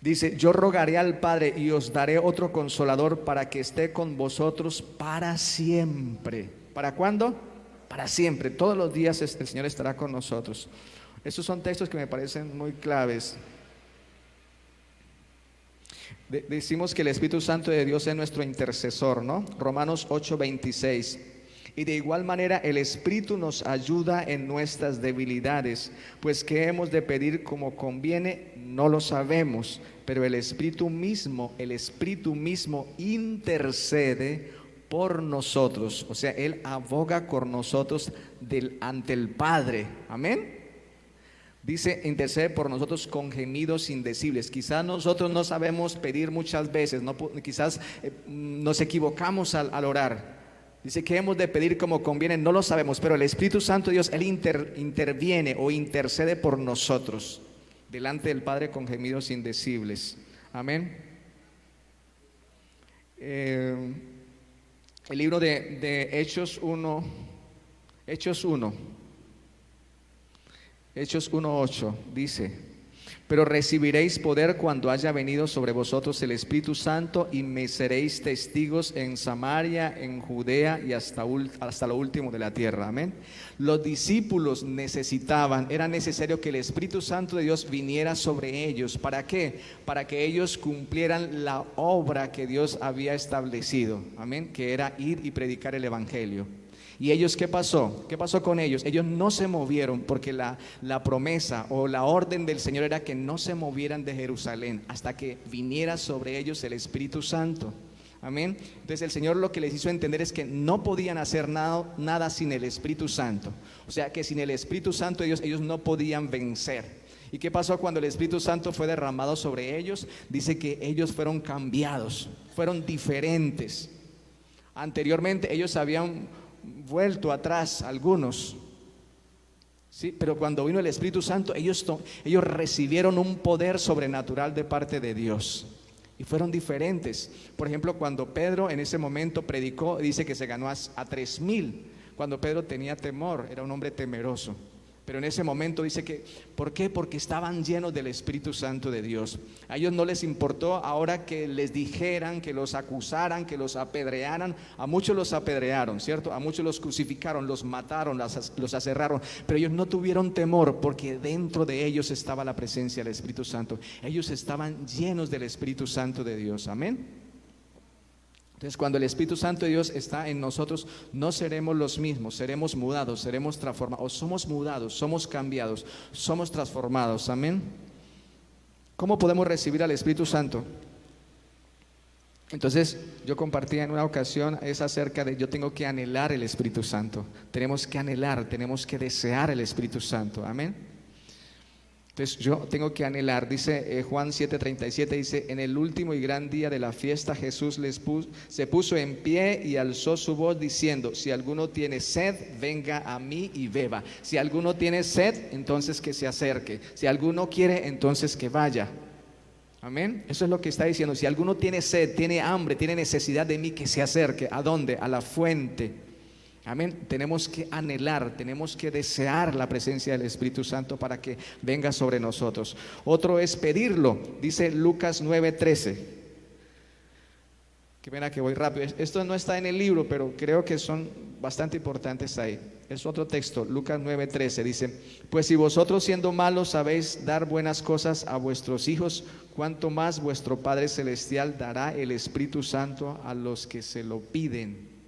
Dice: yo rogaré al Padre y os daré otro Consolador para que esté con vosotros para siempre. ¿Para cuándo? Para siempre. Todos los días el Señor estará con nosotros. Estos son textos que me parecen muy claves. Decimos que el Espíritu Santo de Dios es nuestro intercesor, ¿no? Romanos 8:26. Y de igual manera el Espíritu nos ayuda en nuestras debilidades, pues qué hemos de pedir como conviene, no lo sabemos, pero el Espíritu mismo intercede por nosotros. O sea, Él aboga por nosotros ante el Padre. Amén. Dice, intercede por nosotros con gemidos indecibles. Quizás nosotros no sabemos pedir muchas veces, quizás nos equivocamos al orar. Dice que hemos de pedir como conviene, no lo sabemos, pero el Espíritu Santo de Dios, Él interviene o intercede por nosotros delante del Padre con gemidos indecibles. Amén. El libro de Hechos 1:8 dice: pero recibiréis poder cuando haya venido sobre vosotros el Espíritu Santo, y me seréis testigos en Samaria, en Judea y hasta lo último de la tierra. Amén. Los discípulos era necesario que el Espíritu Santo de Dios viniera sobre ellos. ¿Para qué? Para que ellos cumplieran la obra que Dios había establecido. Amén. Que era ir y predicar el Evangelio. ¿Y ellos qué pasó? ¿Qué pasó con ellos? Ellos no se movieron, porque la promesa o la orden del Señor era que no se movieran de Jerusalén hasta que viniera sobre ellos el Espíritu Santo. Amén. Entonces el Señor lo que les hizo entender es que no podían hacer nada sin el Espíritu Santo. O sea que sin el Espíritu Santo ellos no podían vencer. ¿Y qué pasó cuando el Espíritu Santo fue derramado sobre ellos? Dice que ellos fueron cambiados, fueron diferentes. Anteriormente ellos habían vuelto atrás, algunos, sí, pero cuando vino el Espíritu Santo, ellos recibieron un poder sobrenatural de parte de Dios y fueron diferentes. Por ejemplo, cuando Pedro en ese momento predicó, dice que se ganó a 3,000. Cuando Pedro tenía temor, era un hombre temeroso, Pero en ese momento dice que, ¿por qué? Porque estaban llenos del Espíritu Santo de Dios. A ellos no les importó ahora que les dijeran, que los acusaran, que los apedrearan. A muchos los apedrearon, ¿cierto? A muchos los crucificaron, los mataron, los aserraron. Pero ellos no tuvieron temor porque dentro de ellos estaba la presencia del Espíritu Santo. Ellos estaban llenos del Espíritu Santo de Dios. Amén. Entonces, cuando el Espíritu Santo de Dios está en nosotros, no seremos los mismos, seremos mudados, seremos transformados, somos mudados, somos cambiados, somos transformados, amén. ¿Cómo podemos recibir al Espíritu Santo? Entonces, yo compartía en una ocasión, es acerca de, yo tengo que anhelar el Espíritu Santo, tenemos que anhelar, tenemos que desear el Espíritu Santo, amén. Entonces yo tengo que anhelar, dice Juan 7:37, dice, en el último y gran día de la fiesta Jesús se puso en pie y alzó su voz diciendo, si alguno tiene sed, venga a mí y beba. Si alguno tiene sed, entonces que se acerque. Si alguno quiere, entonces que vaya. Amén. Eso es lo que está diciendo. Si alguno tiene sed, tiene hambre, tiene necesidad de mí, que se acerque. ¿A dónde? A la fuente. Amén. Tenemos que anhelar, tenemos que desear la presencia del Espíritu Santo para que venga sobre nosotros. Otro es pedirlo, dice Lucas 9:13. Qué pena que voy rápido. Esto no está en el libro, pero creo que son bastante importantes ahí. Es otro texto, Lucas 9:13, dice, pues si vosotros siendo malos sabéis dar buenas cosas a vuestros hijos, cuánto más vuestro Padre Celestial dará el Espíritu Santo a los que se lo piden.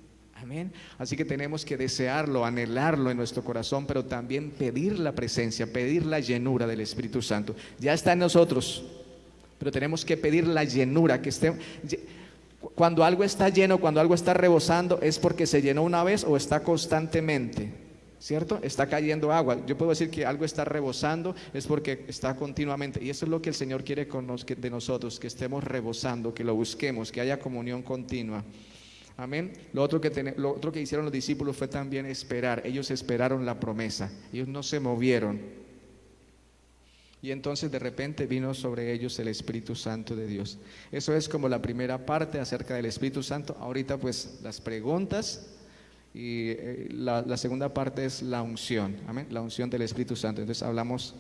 Amén. Así que tenemos que desearlo, anhelarlo en nuestro corazón, pero también pedir la presencia, pedir la llenura del Espíritu Santo. Ya está en nosotros, pero tenemos que pedir la llenura, que esté. Cuando algo está lleno, cuando algo está rebosando, es porque se llenó una vez o está constantemente, ¿cierto? Está cayendo agua. Yo puedo decir que algo está rebosando, es porque está continuamente. Y eso es lo que el Señor quiere de nosotros, que estemos rebosando, que lo busquemos, que haya comunión continua. Amén. Lo otro que hicieron los discípulos fue también esperar. Ellos esperaron la promesa. Ellos no se movieron. Y entonces de repente vino sobre ellos el Espíritu Santo de Dios. Eso es como la primera parte acerca del Espíritu Santo. Ahorita pues las preguntas y la segunda parte es la unción. Amén. La unción del Espíritu Santo. Entonces hablamos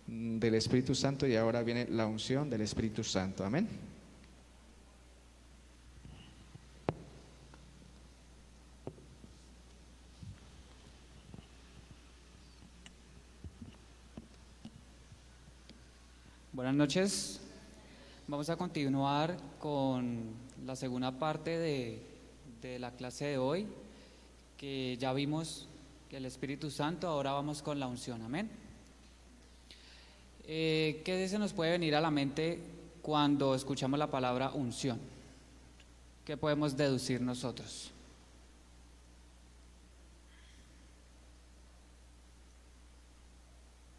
del Espíritu Santo y ahora viene la unción del Espíritu Santo. Amén. Buenas noches. Vamos a continuar con la segunda parte de la clase de hoy, que ya vimos que el Espíritu Santo, ahora vamos con la unción. Amén. ¿Qué se nos puede venir a la mente cuando escuchamos la palabra unción? ¿Qué podemos deducir nosotros?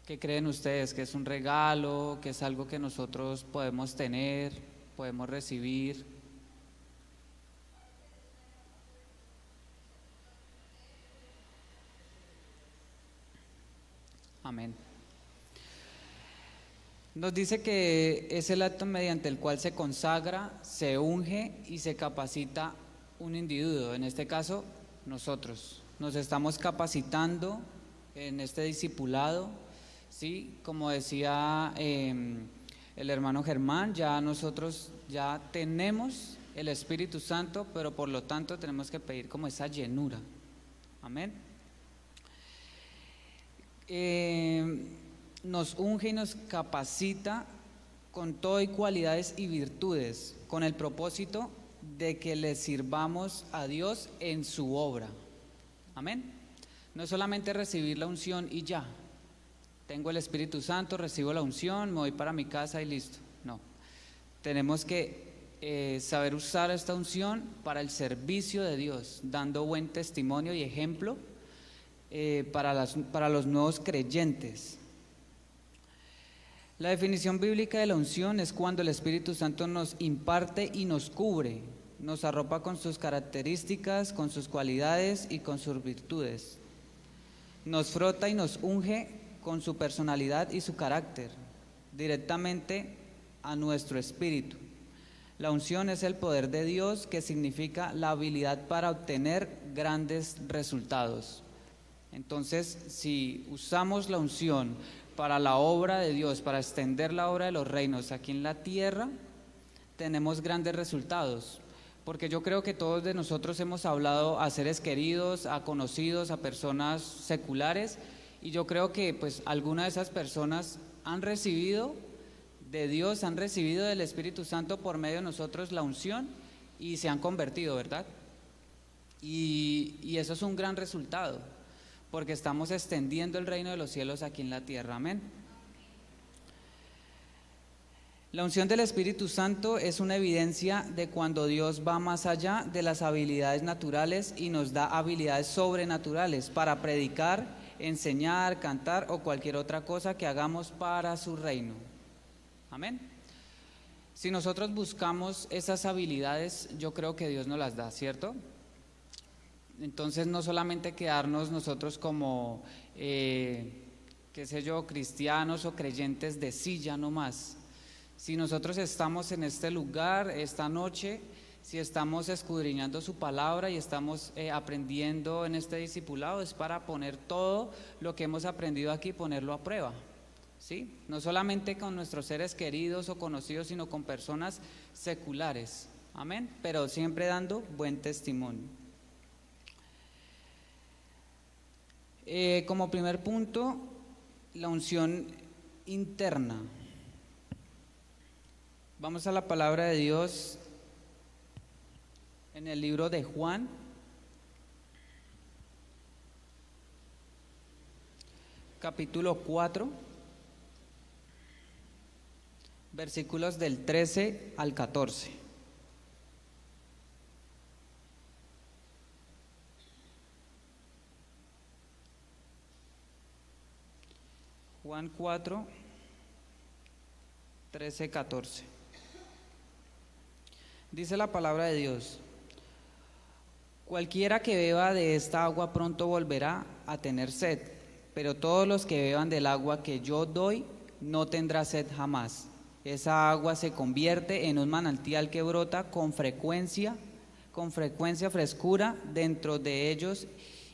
¿Qué creen ustedes? ¿Que es un regalo? ¿Que es algo que nosotros podemos tener, podemos recibir? Amén. Nos dice que es el acto mediante el cual se consagra, se unge y se capacita un individuo. En este caso, nosotros nos estamos capacitando en este discipulado. Sí, como decía el hermano Germán, ya nosotros ya tenemos el Espíritu Santo, pero por lo tanto tenemos que pedir como esa llenura. Amén. Nos unge y nos capacita con todo y cualidades y virtudes, con el propósito de que le sirvamos a Dios en su obra. Amén. No es solamente recibir la unción y ya. Tengo el Espíritu Santo, recibo la unción, me voy para mi casa y listo. No, tenemos que saber usar esta unción para el servicio de Dios, dando buen testimonio y ejemplo para los nuevos creyentes. La definición bíblica de la unción es cuando el Espíritu Santo nos imparte y nos cubre, nos arropa con sus características, con sus cualidades y con sus virtudes. Nos frota y nos unge con su personalidad y su carácter, directamente a nuestro espíritu. La unción es el poder de Dios, que significa la habilidad para obtener grandes resultados. Entonces, si usamos la unción para la obra de Dios, para extender la obra de los reinos aquí en la tierra, tenemos grandes resultados. Porque yo creo que todos de nosotros hemos hablado a seres queridos, a conocidos, a personas seculares, y yo creo que pues algunas de esas personas han recibido de Dios, han recibido del Espíritu Santo por medio de nosotros la unción y se han convertido, ¿verdad? Y eso es un gran resultado, porque estamos extendiendo el reino de los cielos aquí en la tierra, amén. La unción del Espíritu Santo es una evidencia de cuando Dios va más allá de las habilidades naturales y nos da habilidades sobrenaturales para predicar, enseñar, cantar o cualquier otra cosa que hagamos para su reino. Amén. Si nosotros buscamos esas habilidades, yo creo que Dios nos las da, ¿cierto? Entonces no solamente quedarnos nosotros como, cristianos o creyentes de silla nomás. Si nosotros estamos en este lugar esta noche, si estamos escudriñando su palabra y estamos aprendiendo en este discipulado, es para poner todo lo que hemos aprendido aquí, ponerlo a prueba, ¿sí? No solamente con nuestros seres queridos o conocidos, sino con personas seculares, amén, pero siempre dando buen testimonio. Como primer punto, la unción interna. Vamos a la palabra de Dios en el libro de Juan, capítulo 4, versículos del 13 al 14. Juan 4, 13, 14. Dice la palabra de Dios: cualquiera que beba de esta agua pronto volverá a tener sed, pero todos los que beban del agua que yo doy no tendrá sed jamás. Esa agua se convierte en un manantial que brota con frecuencia frescura dentro de ellos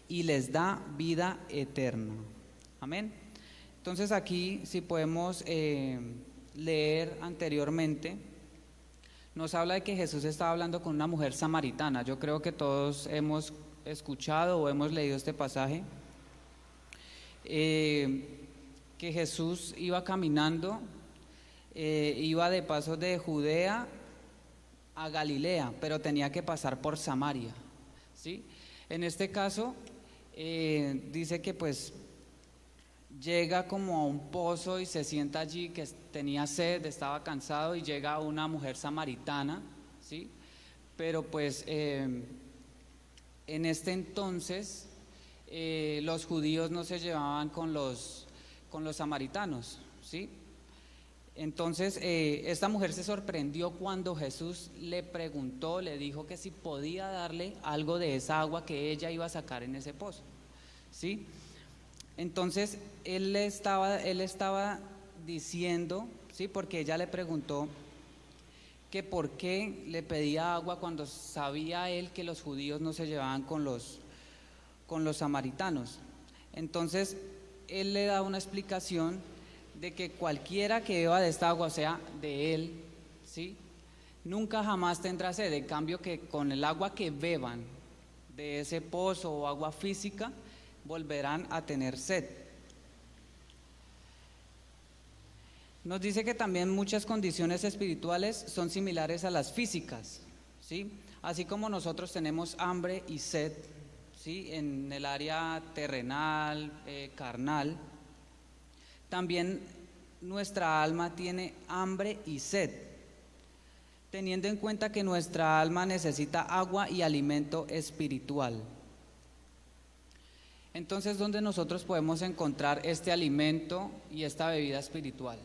y les da vida eterna. Amén. Entonces aquí, si podemos leer anteriormente, nos habla de que Jesús estaba hablando con una mujer samaritana. Yo creo que todos hemos escuchado o hemos leído este pasaje, que Jesús iba caminando, iba de paso de Judea a Galilea, pero tenía que pasar por Samaria, ¿sí? En este caso, dice que pues llega como a un pozo y se sienta allí, que tenía sed, estaba cansado, y llega una mujer samaritana, ¿sí? Pero pues en este entonces los judíos no se llevaban con los samaritanos, ¿sí? Entonces esta mujer se sorprendió cuando Jesús le preguntó, le dijo que si podía darle algo de esa agua que ella iba a sacar en ese pozo, ¿sí? Entonces él estaba diciendo, ¿sí? Porque ella le preguntó que por qué le pedía agua cuando sabía él que los judíos no se llevaban con los samaritanos. Entonces él le da una explicación de que cualquiera que beba de esta agua, o sea, de él, ¿sí? Nunca jamás tendrá sed. En cambio, que con el agua que beban de ese pozo o agua física, volverán a tener sed. Nos dice que también muchas condiciones espirituales son similares a las físicas, ¿sí? Así como nosotros tenemos hambre y sed, ¿sí? En el área terrenal, carnal, también nuestra alma tiene hambre y sed, teniendo en cuenta que nuestra alma necesita agua y alimento espiritual. Entonces, ¿dónde nosotros podemos encontrar este alimento y esta bebida espiritual?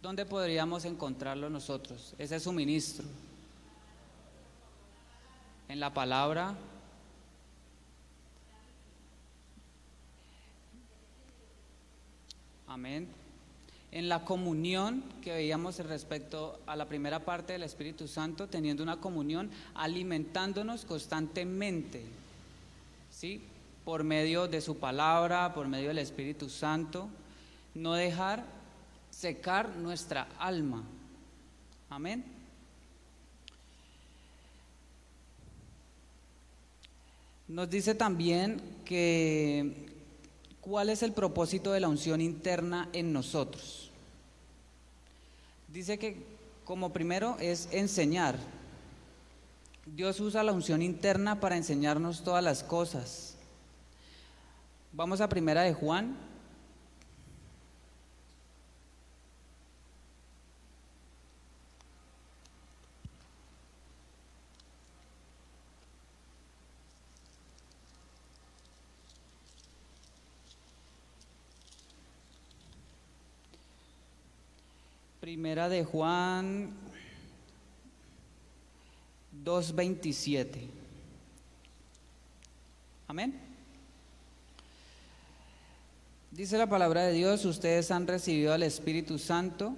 ¿Dónde podríamos encontrarlo nosotros? Ese suministro. En la palabra. Amén. En la comunión que veíamos respecto a la primera parte del Espíritu Santo, teniendo una comunión, alimentándonos constantemente, ¿sí? por medio de su palabra, por medio del Espíritu Santo, no dejar secar nuestra alma. Amén. Nos dice también que cuál es el propósito de la unción interna en nosotros. Dice que como primero es enseñar. Dios usa la unción interna para enseñarnos todas las cosas. Vamos a Primera de Juan. Primera de Juan 2:27. Amén. Dice la palabra de Dios: ustedes han recibido al Espíritu Santo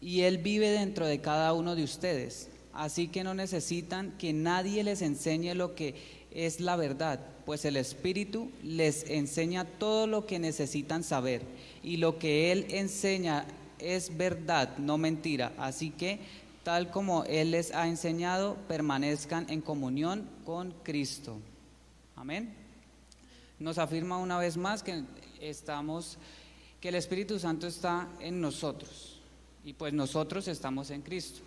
y Él vive dentro de cada uno de ustedes. Así que no necesitan que nadie les enseñe lo que es la verdad, pues el Espíritu les enseña todo lo que necesitan saber, y lo que Él enseña es verdad, no mentira. Así que, tal como Él les ha enseñado, permanezcan en comunión con Cristo. Amén. Nos afirma una vez más que el Espíritu Santo está en nosotros, y pues nosotros estamos en Cristo.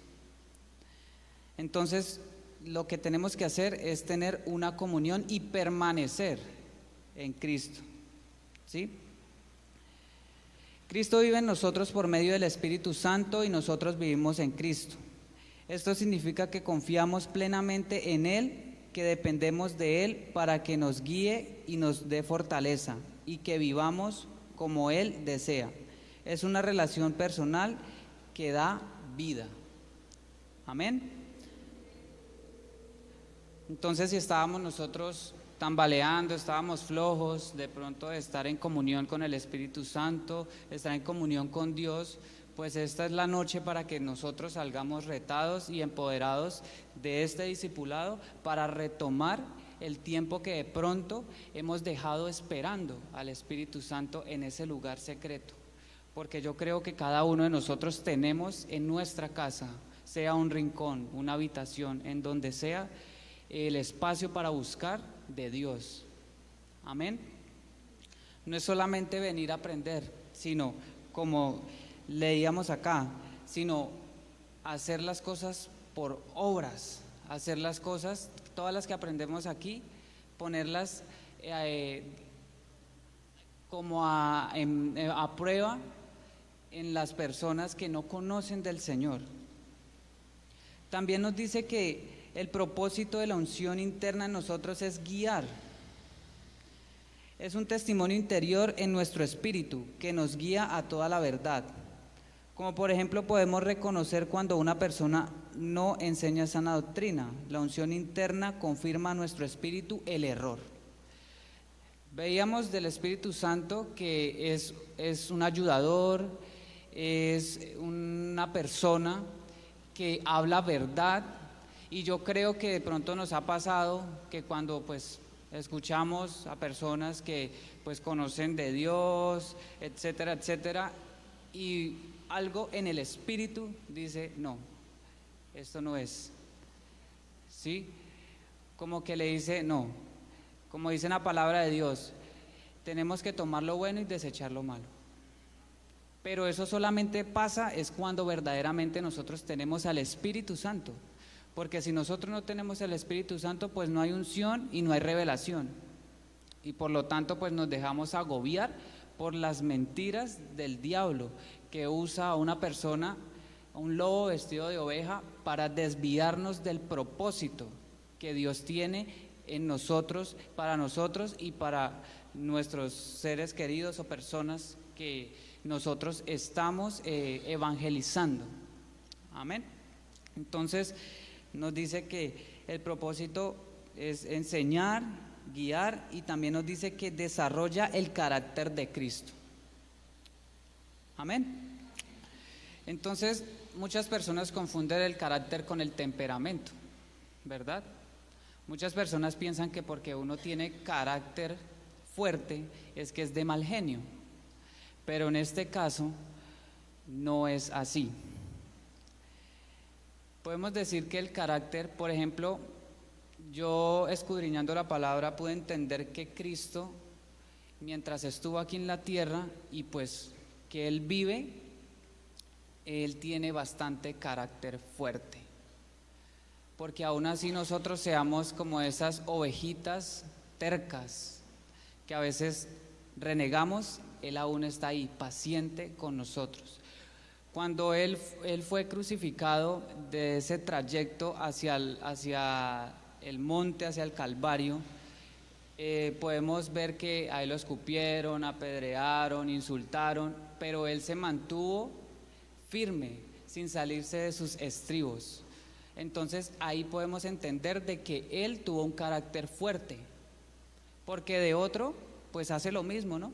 Entonces, lo que tenemos que hacer es tener una comunión y permanecer en Cristo. ¿Sí? Cristo vive en nosotros por medio del Espíritu Santo y nosotros vivimos en Cristo. Esto significa que confiamos plenamente en Él, que dependemos de Él para que nos guíe y nos dé fortaleza, y que vivamos como Él desea. Es una relación personal que da vida. Amén. Entonces, si estábamos nosotros tambaleando, estábamos flojos de pronto de estar en comunión con el Espíritu Santo, estar en comunión con Dios, pues esta es la noche para que nosotros salgamos retados y empoderados de este discipulado para retomar el tiempo que de pronto hemos dejado esperando al Espíritu Santo en ese lugar secreto. Porque yo creo que cada uno de nosotros tenemos en nuestra casa, sea un rincón, una habitación, en donde sea, el espacio para buscar de Dios. Amén. No es solamente venir a aprender, sino como leíamos acá, sino hacer las cosas por obras, hacer las cosas, todas las que aprendemos aquí, ponerlas como a prueba en las personas que no conocen del Señor. También nos dice que el propósito de la unción interna en nosotros es guiar. Es un testimonio interior en nuestro espíritu que nos guía a toda la verdad. Como por ejemplo podemos reconocer cuando una persona no enseña sana doctrina. La unción interna confirma a nuestro espíritu el error. Veíamos del Espíritu Santo que es un ayudador, es una persona que habla verdad. Y yo creo que de pronto nos ha pasado que cuando pues escuchamos a personas que pues conocen de Dios, etcétera, etcétera, y algo en el espíritu dice, no, esto no es, ¿sí? Como que le dice, no, como dice la palabra de Dios, tenemos que tomar lo bueno y desechar lo malo. Pero eso solamente pasa es cuando verdaderamente nosotros tenemos al Espíritu Santo. Porque si nosotros no tenemos el Espíritu Santo, pues no hay unción y no hay revelación. Y por lo tanto, pues nos dejamos agobiar por las mentiras del diablo, que usa a una persona, a un lobo vestido de oveja, para desviarnos del propósito que Dios tiene en nosotros, para nosotros y para nuestros seres queridos o personas que nosotros estamos evangelizando. Amén. Entonces, nos dice que el propósito es enseñar, guiar, y también nos dice que desarrolla el carácter de Cristo. Amén. Entonces, muchas personas confunden el carácter con el temperamento, ¿verdad? Muchas personas piensan que porque uno tiene carácter fuerte es que es de mal genio, pero en este caso no es así. Podemos decir que el carácter, por ejemplo, yo escudriñando la palabra pude entender que Cristo, mientras estuvo aquí en la tierra y pues que Él vive, Él tiene bastante carácter fuerte. Porque aún así nosotros seamos como esas ovejitas tercas que a veces renegamos, Él aún está ahí, paciente con nosotros. Cuando Él fue crucificado, de ese trayecto hacia el monte, hacia el Calvario, podemos ver que a Él lo escupieron, apedrearon, insultaron, pero Él se mantuvo firme, sin salirse de sus estribos. Entonces ahí podemos entender de que Él tuvo un carácter fuerte, porque de otro pues hace lo mismo, ¿no?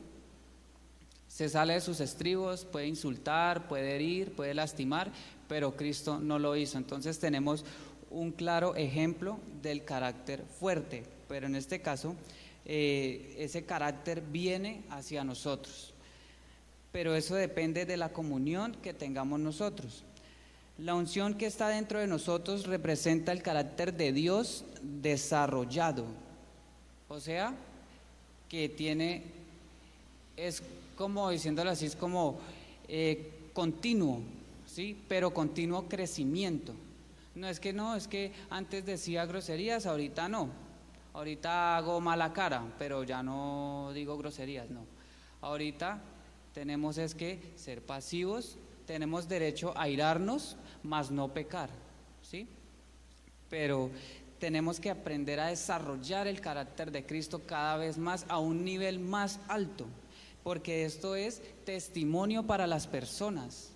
Se sale de sus estribos, puede insultar, puede herir, puede lastimar, pero Cristo no lo hizo. Entonces tenemos un claro ejemplo del carácter fuerte, pero en este caso ese carácter viene hacia nosotros, pero eso depende de la comunión que tengamos nosotros. La unción que está dentro de nosotros representa el carácter de Dios desarrollado, o sea, que es como diciéndolo así, es como continuo, ¿sí? Pero continuo crecimiento. No, es que antes decía groserías, ahorita no. Ahorita hago mala cara, pero ya no digo groserías, no. Ahorita tenemos es que ser pasivos, tenemos derecho a airarnos, mas no pecar, ¿sí? Pero tenemos que aprender a desarrollar el carácter de Cristo cada vez más a un nivel más alto, porque esto es testimonio para las personas,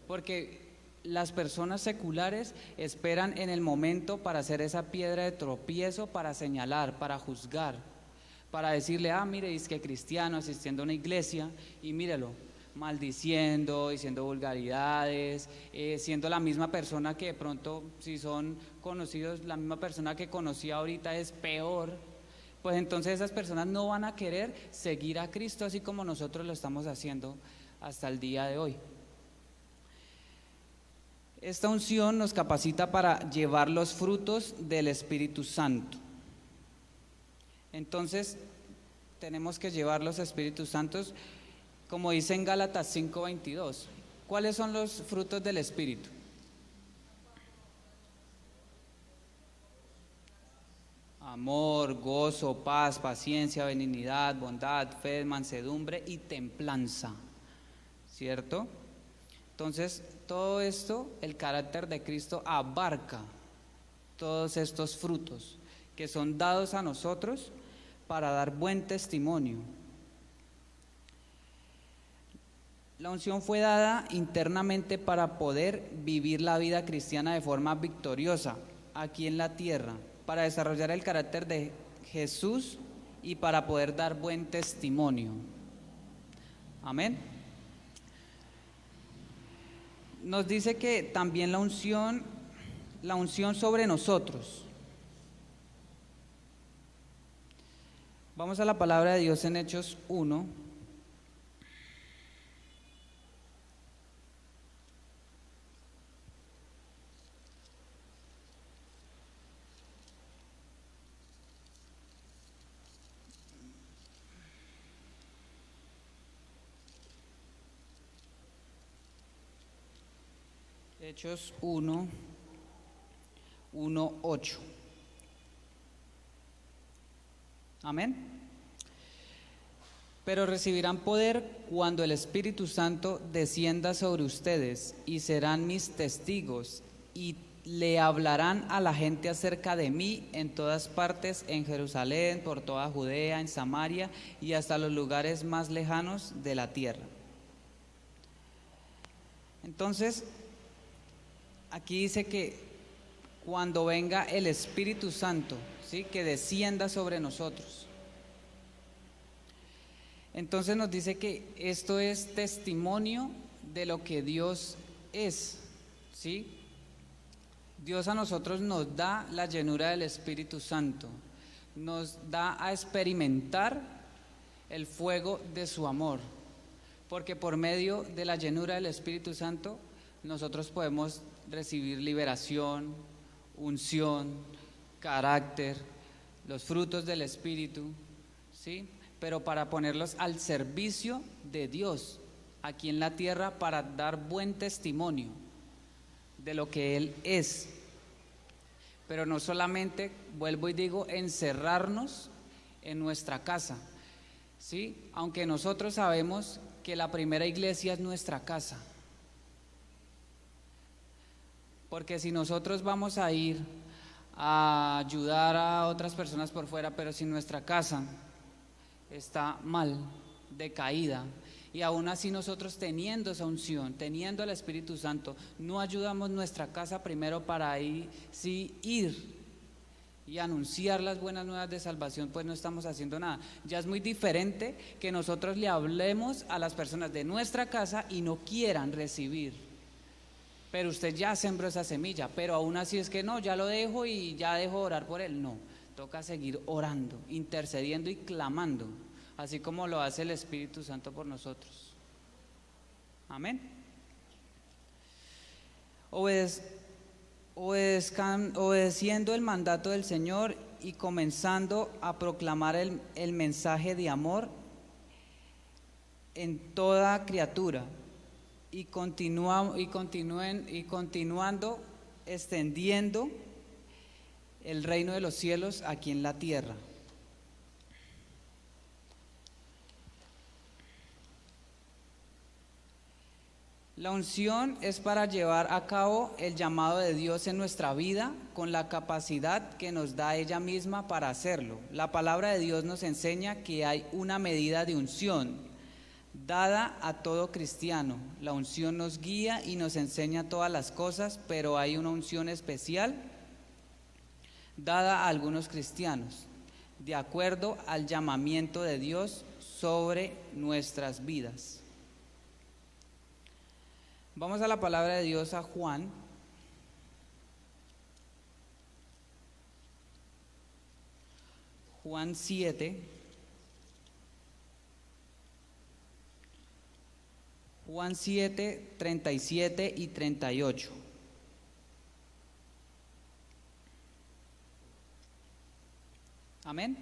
porque las personas seculares esperan en el momento para hacer esa piedra de tropiezo, para señalar, para juzgar, para decirle, mire, es que cristiano asistiendo a una iglesia y mírelo, maldiciendo, diciendo vulgaridades, siendo la misma persona que de pronto, si son conocidos, la misma persona que conocía ahorita es peor. Pues entonces esas personas no van a querer seguir a Cristo así como nosotros lo estamos haciendo hasta el día de hoy. Esta unción nos capacita para llevar los frutos del Espíritu Santo. Entonces, tenemos que llevar los Espíritus Santos, como dice en Gálatas 5:22. ¿Cuáles son los frutos del Espíritu? Amor, gozo, paz, paciencia, benignidad, bondad, fe, mansedumbre y templanza, ¿cierto? Entonces, todo esto, el carácter de Cristo abarca todos estos frutos que son dados a nosotros para dar buen testimonio. La unción fue dada internamente para poder vivir la vida cristiana de forma victoriosa aquí en la tierra, para desarrollar el carácter de Jesús y para poder dar buen testimonio. Amén. Nos dice que también la unción sobre nosotros. Vamos a la palabra de Dios en Hechos 1. Hechos 1:8. Amén. Pero recibirán poder cuando el Espíritu Santo descienda sobre ustedes y serán mis testigos y le hablarán a la gente acerca de mí en todas partes, en Jerusalén, por toda Judea, en Samaria y hasta los lugares más lejanos de la tierra. Entonces, aquí dice que cuando venga el Espíritu Santo, ¿sí?, que descienda sobre nosotros. Entonces nos dice que esto es testimonio de lo que Dios es, ¿sí? Dios a nosotros nos da la llenura del Espíritu Santo, nos da a experimentar el fuego de su amor, porque por medio de la llenura del Espíritu Santo nosotros podemos recibir liberación, unción, carácter, los frutos del Espíritu, ¿sí? Pero para ponerlos al servicio de Dios aquí en la tierra, para dar buen testimonio de lo que Él es. Pero no solamente, vuelvo y digo, encerrarnos en nuestra casa, ¿sí? Aunque nosotros sabemos que la primera iglesia es nuestra casa. Porque si nosotros vamos a ir a ayudar a otras personas por fuera, pero si nuestra casa está mal, decaída, y aún así nosotros teniendo esa unción, teniendo el Espíritu Santo, no ayudamos nuestra casa primero para ahí sí ir y anunciar las buenas nuevas de salvación, pues no estamos haciendo nada. Ya es muy diferente que nosotros le hablemos a las personas de nuestra casa y no quieran recibir. Pero usted ya sembró esa semilla, pero aún así es que no, ya lo dejo y ya dejo de orar por él. No, toca seguir orando, intercediendo y clamando, así como lo hace el Espíritu Santo por nosotros. Amén. Obedeciendo el mandato del Señor y comenzando a proclamar el mensaje de amor en toda criatura, y continuando extendiendo el reino de los cielos aquí en la tierra. La unción es para llevar a cabo el llamado de Dios en nuestra vida con la capacidad que nos da ella misma para hacerlo. La palabra de Dios nos enseña que hay una medida de unción dada a todo cristiano. La unción nos guía y nos enseña todas las cosas, pero hay una unción especial dada a algunos cristianos, de acuerdo al llamamiento de Dios sobre nuestras vidas. Vamos a la palabra de Dios, a Juan. Juan 7. Juan 7, 37 y 38. Amén.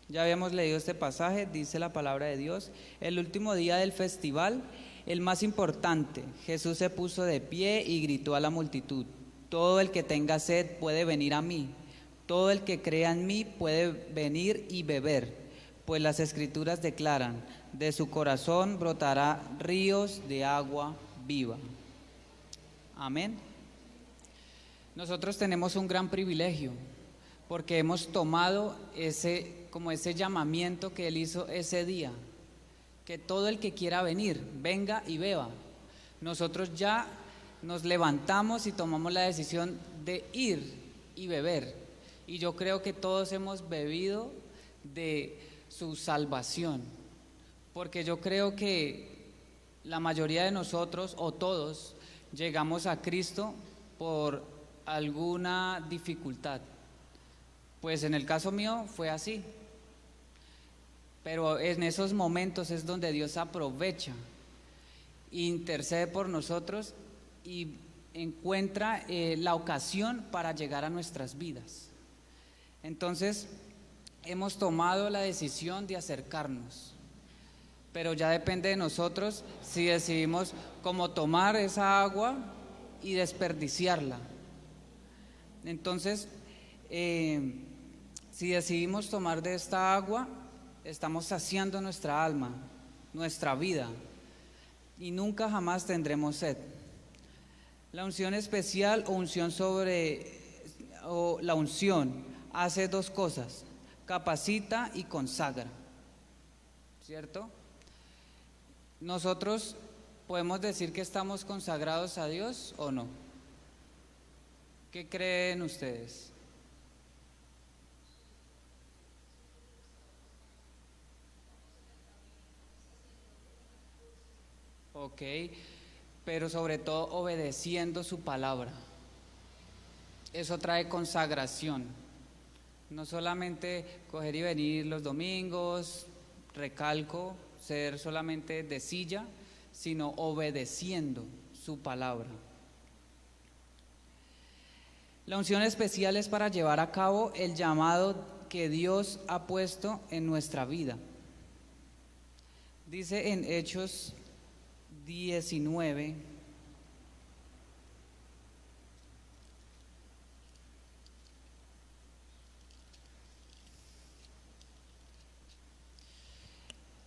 Ya habíamos leído este pasaje, dice la palabra de Dios. El último día del festival, el más importante, Jesús se puso de pie y gritó a la multitud: todo el que tenga sed puede venir a mí, todo el que crea en mí puede venir y beber, pues las Escrituras declaran: de su corazón brotará ríos de agua viva. Amén. Nosotros tenemos un gran privilegio, porque hemos tomado ese llamamiento que Él hizo ese día, que todo el que quiera venir, venga y beba. Nosotros ya nos levantamos y tomamos la decisión de ir y beber, y yo creo que todos hemos bebido de su salvación, porque yo creo que la mayoría de nosotros, o todos, llegamos a Cristo por alguna dificultad. Pues en el caso mío fue así. Pero en esos momentos es donde Dios aprovecha, intercede por nosotros y encuentra la ocasión para llegar a nuestras vidas. Entonces, hemos tomado la decisión de acercarnos, pero ya depende de nosotros si decidimos cómo tomar esa agua y desperdiciarla. Entonces, si decidimos tomar de esta agua, estamos saciando nuestra alma, nuestra vida, y nunca jamás tendremos sed. La unción especial o la unción hace dos cosas: capacita y consagra, ¿cierto? Nosotros podemos decir que estamos consagrados a Dios o no. ¿Qué creen ustedes? Ok, pero sobre todo obedeciendo su palabra. Eso trae consagración, No solamente coger y venir los domingos, recalco, ser solamente de silla, sino obedeciendo su palabra. La unción especial es para llevar a cabo el llamado que Dios ha puesto en nuestra vida. Dice en Hechos 19,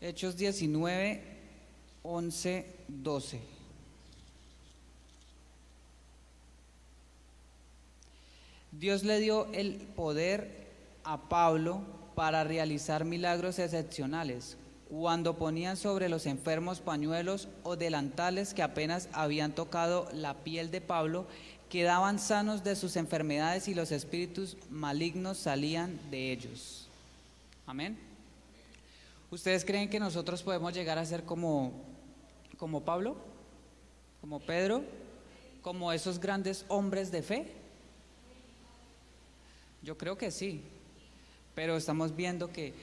Hechos 19, 11, 12. Dios le dio el poder a Pablo para realizar milagros excepcionales, cuando ponían sobre los enfermos pañuelos o delantales que apenas habían tocado la piel de Pablo, quedaban sanos de sus enfermedades y los espíritus malignos salían de ellos. Amén. ¿Ustedes creen que nosotros podemos llegar a ser como Pablo, como Pedro, como esos grandes hombres de fe? Yo creo que sí, pero estamos viendo que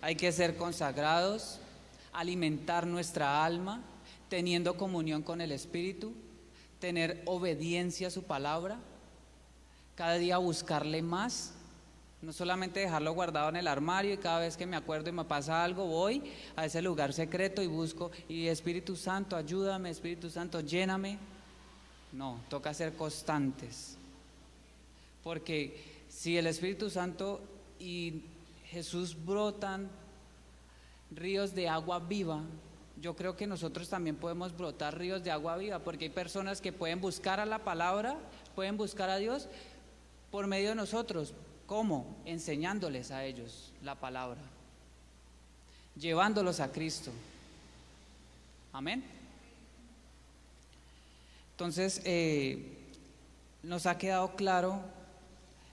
hay que ser consagrados, alimentar nuestra alma, teniendo comunión con el Espíritu, tener obediencia a su palabra, cada día buscarle más, no solamente dejarlo guardado en el armario y cada vez que me acuerdo y me pasa algo voy a ese lugar secreto y busco y Espíritu Santo ayúdame, Espíritu Santo lléname. No, toca ser constantes, porque si el Espíritu Santo y Jesús brotan ríos de agua viva, yo creo que nosotros también podemos brotar ríos de agua viva, porque hay personas que pueden buscar a la palabra, pueden buscar a Dios por medio de nosotros. ¿Cómo? Enseñándoles a ellos la palabra, llevándolos a Cristo. Amén. Entonces, ¿nos ha quedado claro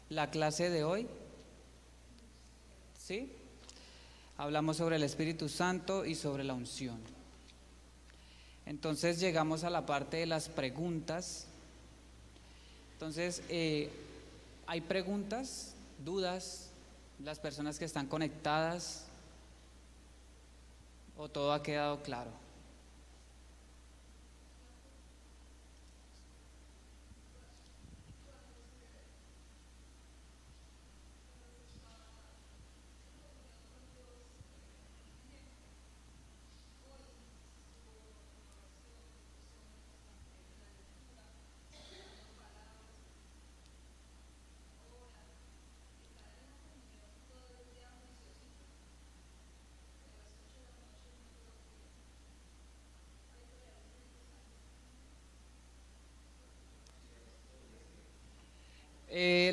la clase de hoy? ¿Sí? Hablamos sobre el Espíritu Santo y sobre la unción. Entonces llegamos a la parte de las preguntas. Entonces, ¿hay preguntas, dudas, las personas que están conectadas? ¿O todo ha quedado claro?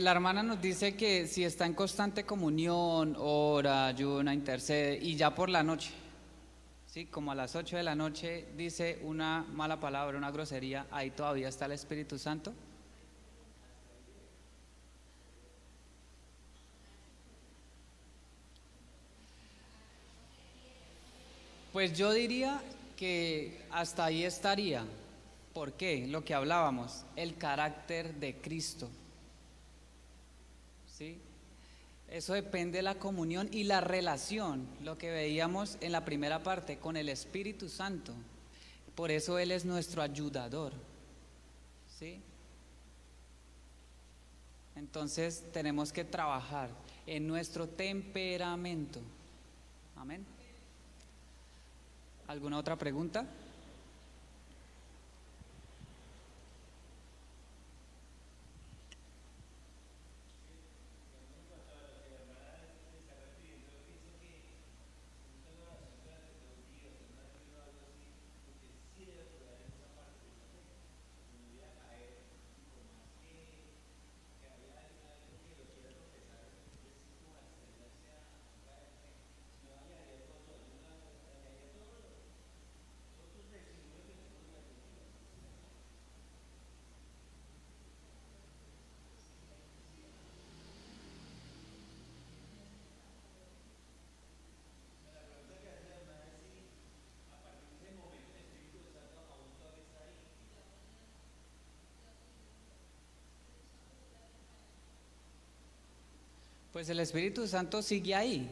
La hermana nos dice que si está en constante comunión, ora, ayuna, intercede y ya por la noche, ¿sí? Como a las 8 de la noche dice una mala palabra, una grosería, ahí todavía está el Espíritu Santo. Pues yo diría que hasta ahí estaría. ¿Por qué? Lo que hablábamos, el carácter de Cristo. ¿Sí? Eso depende de la comunión y la relación, lo que veíamos en la primera parte, con el Espíritu Santo. Por eso Él es nuestro ayudador. ¿Sí? Entonces tenemos que trabajar en nuestro temperamento. Amén. ¿Alguna otra pregunta? Pues el Espíritu Santo sigue ahí,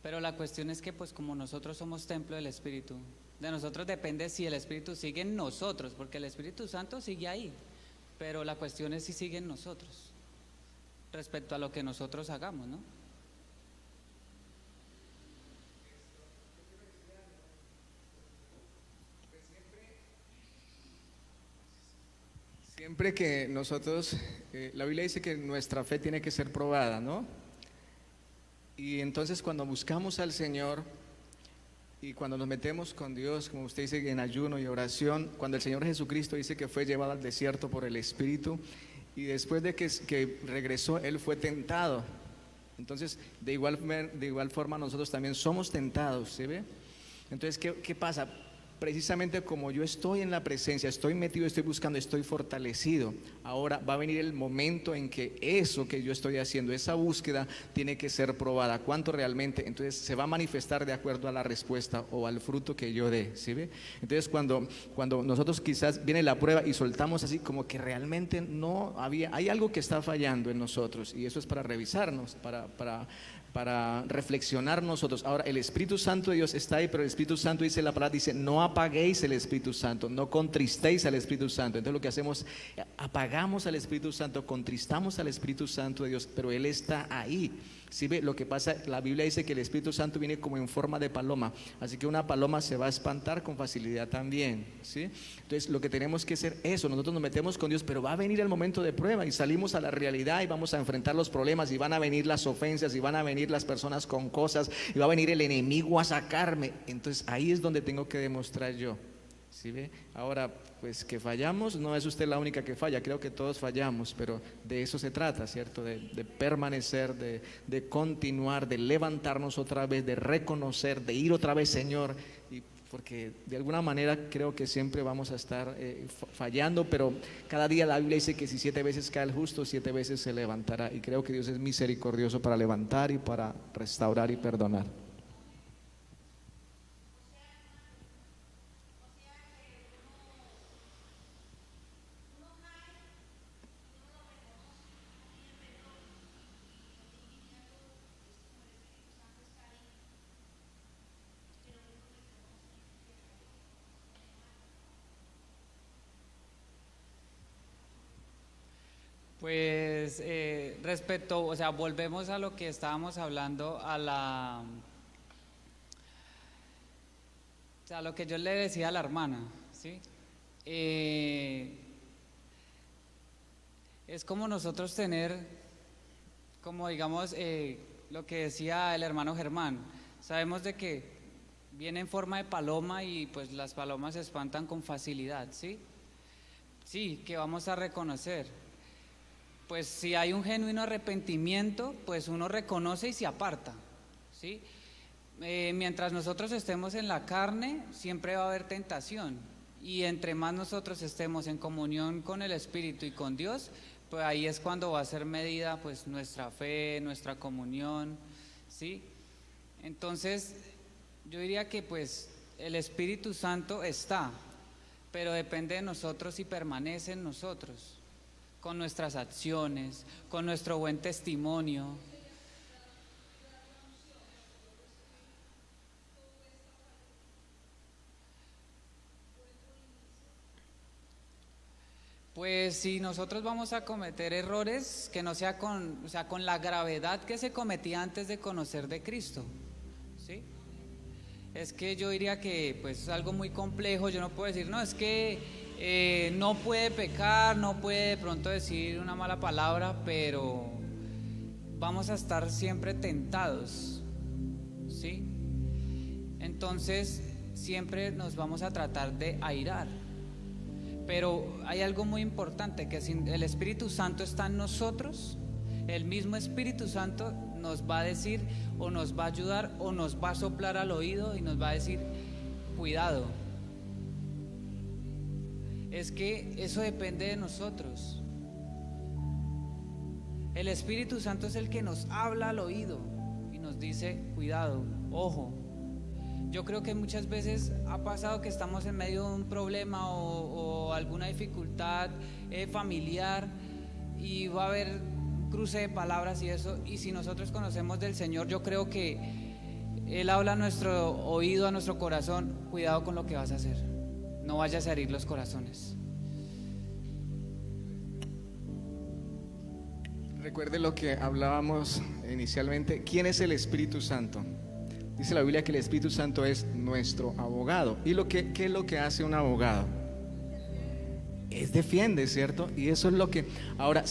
pero la cuestión es que pues como nosotros somos templo del Espíritu, de nosotros depende si el Espíritu sigue en nosotros, porque el Espíritu Santo sigue ahí, pero la cuestión es si sigue en nosotros, respecto a lo que nosotros hagamos, ¿no? Siempre que nosotros, la Biblia dice que nuestra fe tiene que ser probada, ¿no? Y entonces cuando buscamos al Señor y cuando nos metemos con Dios, como usted dice, en ayuno y oración, cuando el Señor Jesucristo dice que fue llevado al desierto por el Espíritu y después de que regresó, Él fue tentado. Entonces, de igual forma nosotros también somos tentados, ¿sí ve? Entonces, ¿qué pasa? Precisamente como yo estoy en la presencia, estoy metido, estoy buscando, estoy fortalecido. Ahora va a venir el momento en que eso que yo estoy haciendo, esa búsqueda, tiene que ser probada. ¿Cuánto realmente? Entonces se va a manifestar de acuerdo a la respuesta o al fruto que yo dé, ¿sí ve? Entonces cuando nosotros quizás viene la prueba y soltamos así como que realmente no había, hay algo que está fallando en nosotros y eso es para revisarnos, para reflexionar nosotros. Ahora el Espíritu Santo de Dios está ahí, pero el Espíritu Santo dice la palabra, dice no apaguéis el Espíritu Santo, no contristéis al Espíritu Santo. Entonces lo que hacemos, apagamos al Espíritu Santo, contristamos al Espíritu Santo de Dios, pero Él está ahí. ¿Sí ve? Lo que pasa, la Biblia dice que el Espíritu Santo viene como en forma de paloma, así que una paloma se va a espantar con facilidad también, ¿sí? Entonces lo que tenemos que hacer es eso, nosotros nos metemos con Dios, pero va a venir el momento de prueba y salimos a la realidad y vamos a enfrentar los problemas y van a venir las ofensas y van a venir las personas con cosas y va a venir el enemigo a sacarme. Entonces ahí es donde tengo que demostrar yo, ¿sí ve? Ahora, pues que fallamos, no es usted la única que falla, creo que todos fallamos, pero de eso se trata, ¿cierto? De permanecer, de continuar, de levantarnos otra vez, de reconocer, de ir otra vez, Señor, y porque de alguna manera creo que siempre vamos a estar fallando, pero cada día la Biblia dice que si 7 veces cae el justo, 7 veces se levantará, y creo que Dios es misericordioso para levantar y para restaurar y perdonar. Pues respecto, o sea, volvemos a lo que estábamos hablando, o sea, lo que yo le decía a la hermana, ¿sí? Es como nosotros tener, como digamos, lo que decía el hermano Germán, sabemos de que viene en forma de paloma y pues las palomas se espantan con facilidad, ¿sí? Sí, que vamos a reconocer. Pues si hay un genuino arrepentimiento, pues uno reconoce y se aparta, ¿sí? Mientras nosotros estemos en la carne, siempre va a haber tentación. Y entre más nosotros estemos en comunión con el Espíritu y con Dios, pues ahí es cuando va a ser medida pues nuestra fe, nuestra comunión, ¿sí? Entonces, yo diría que pues el Espíritu Santo está, pero depende de nosotros si permanece en nosotros, con nuestras acciones, con nuestro buen testimonio. Pues si nosotros vamos a cometer errores, que no sea con, o sea, con la gravedad que se cometía antes de conocer de Cristo, ¿sí? Es que yo diría que pues es algo muy complejo, yo no puedo decir, no, es que no puede pecar, no puede de pronto decir una mala palabra, pero vamos a estar siempre tentados, ¿sí? Entonces siempre nos vamos a tratar de airar, pero hay algo muy importante, que si el Espíritu Santo está en nosotros, el mismo Espíritu Santo nos va a decir o nos va a ayudar o nos va a soplar al oído y nos va a decir, cuidado. Es que eso depende de nosotros. El Espíritu Santo es el que nos habla al oído y nos dice, cuidado, ojo. Yo creo que muchas veces ha pasado que estamos en medio de un problema o alguna dificultad familiar y va a haber cruce de palabras y eso, y si nosotros conocemos del Señor, yo creo que Él habla a nuestro oído, a nuestro corazón: cuidado con lo que vas a hacer, no vayas a herir los corazones. Recuerde lo que hablábamos inicialmente. ¿Quién es el Espíritu Santo? Dice la Biblia que el Espíritu Santo es nuestro abogado. ¿Y qué es lo que hace un abogado? Es defiende, ¿cierto? Y eso es lo que... Ahora,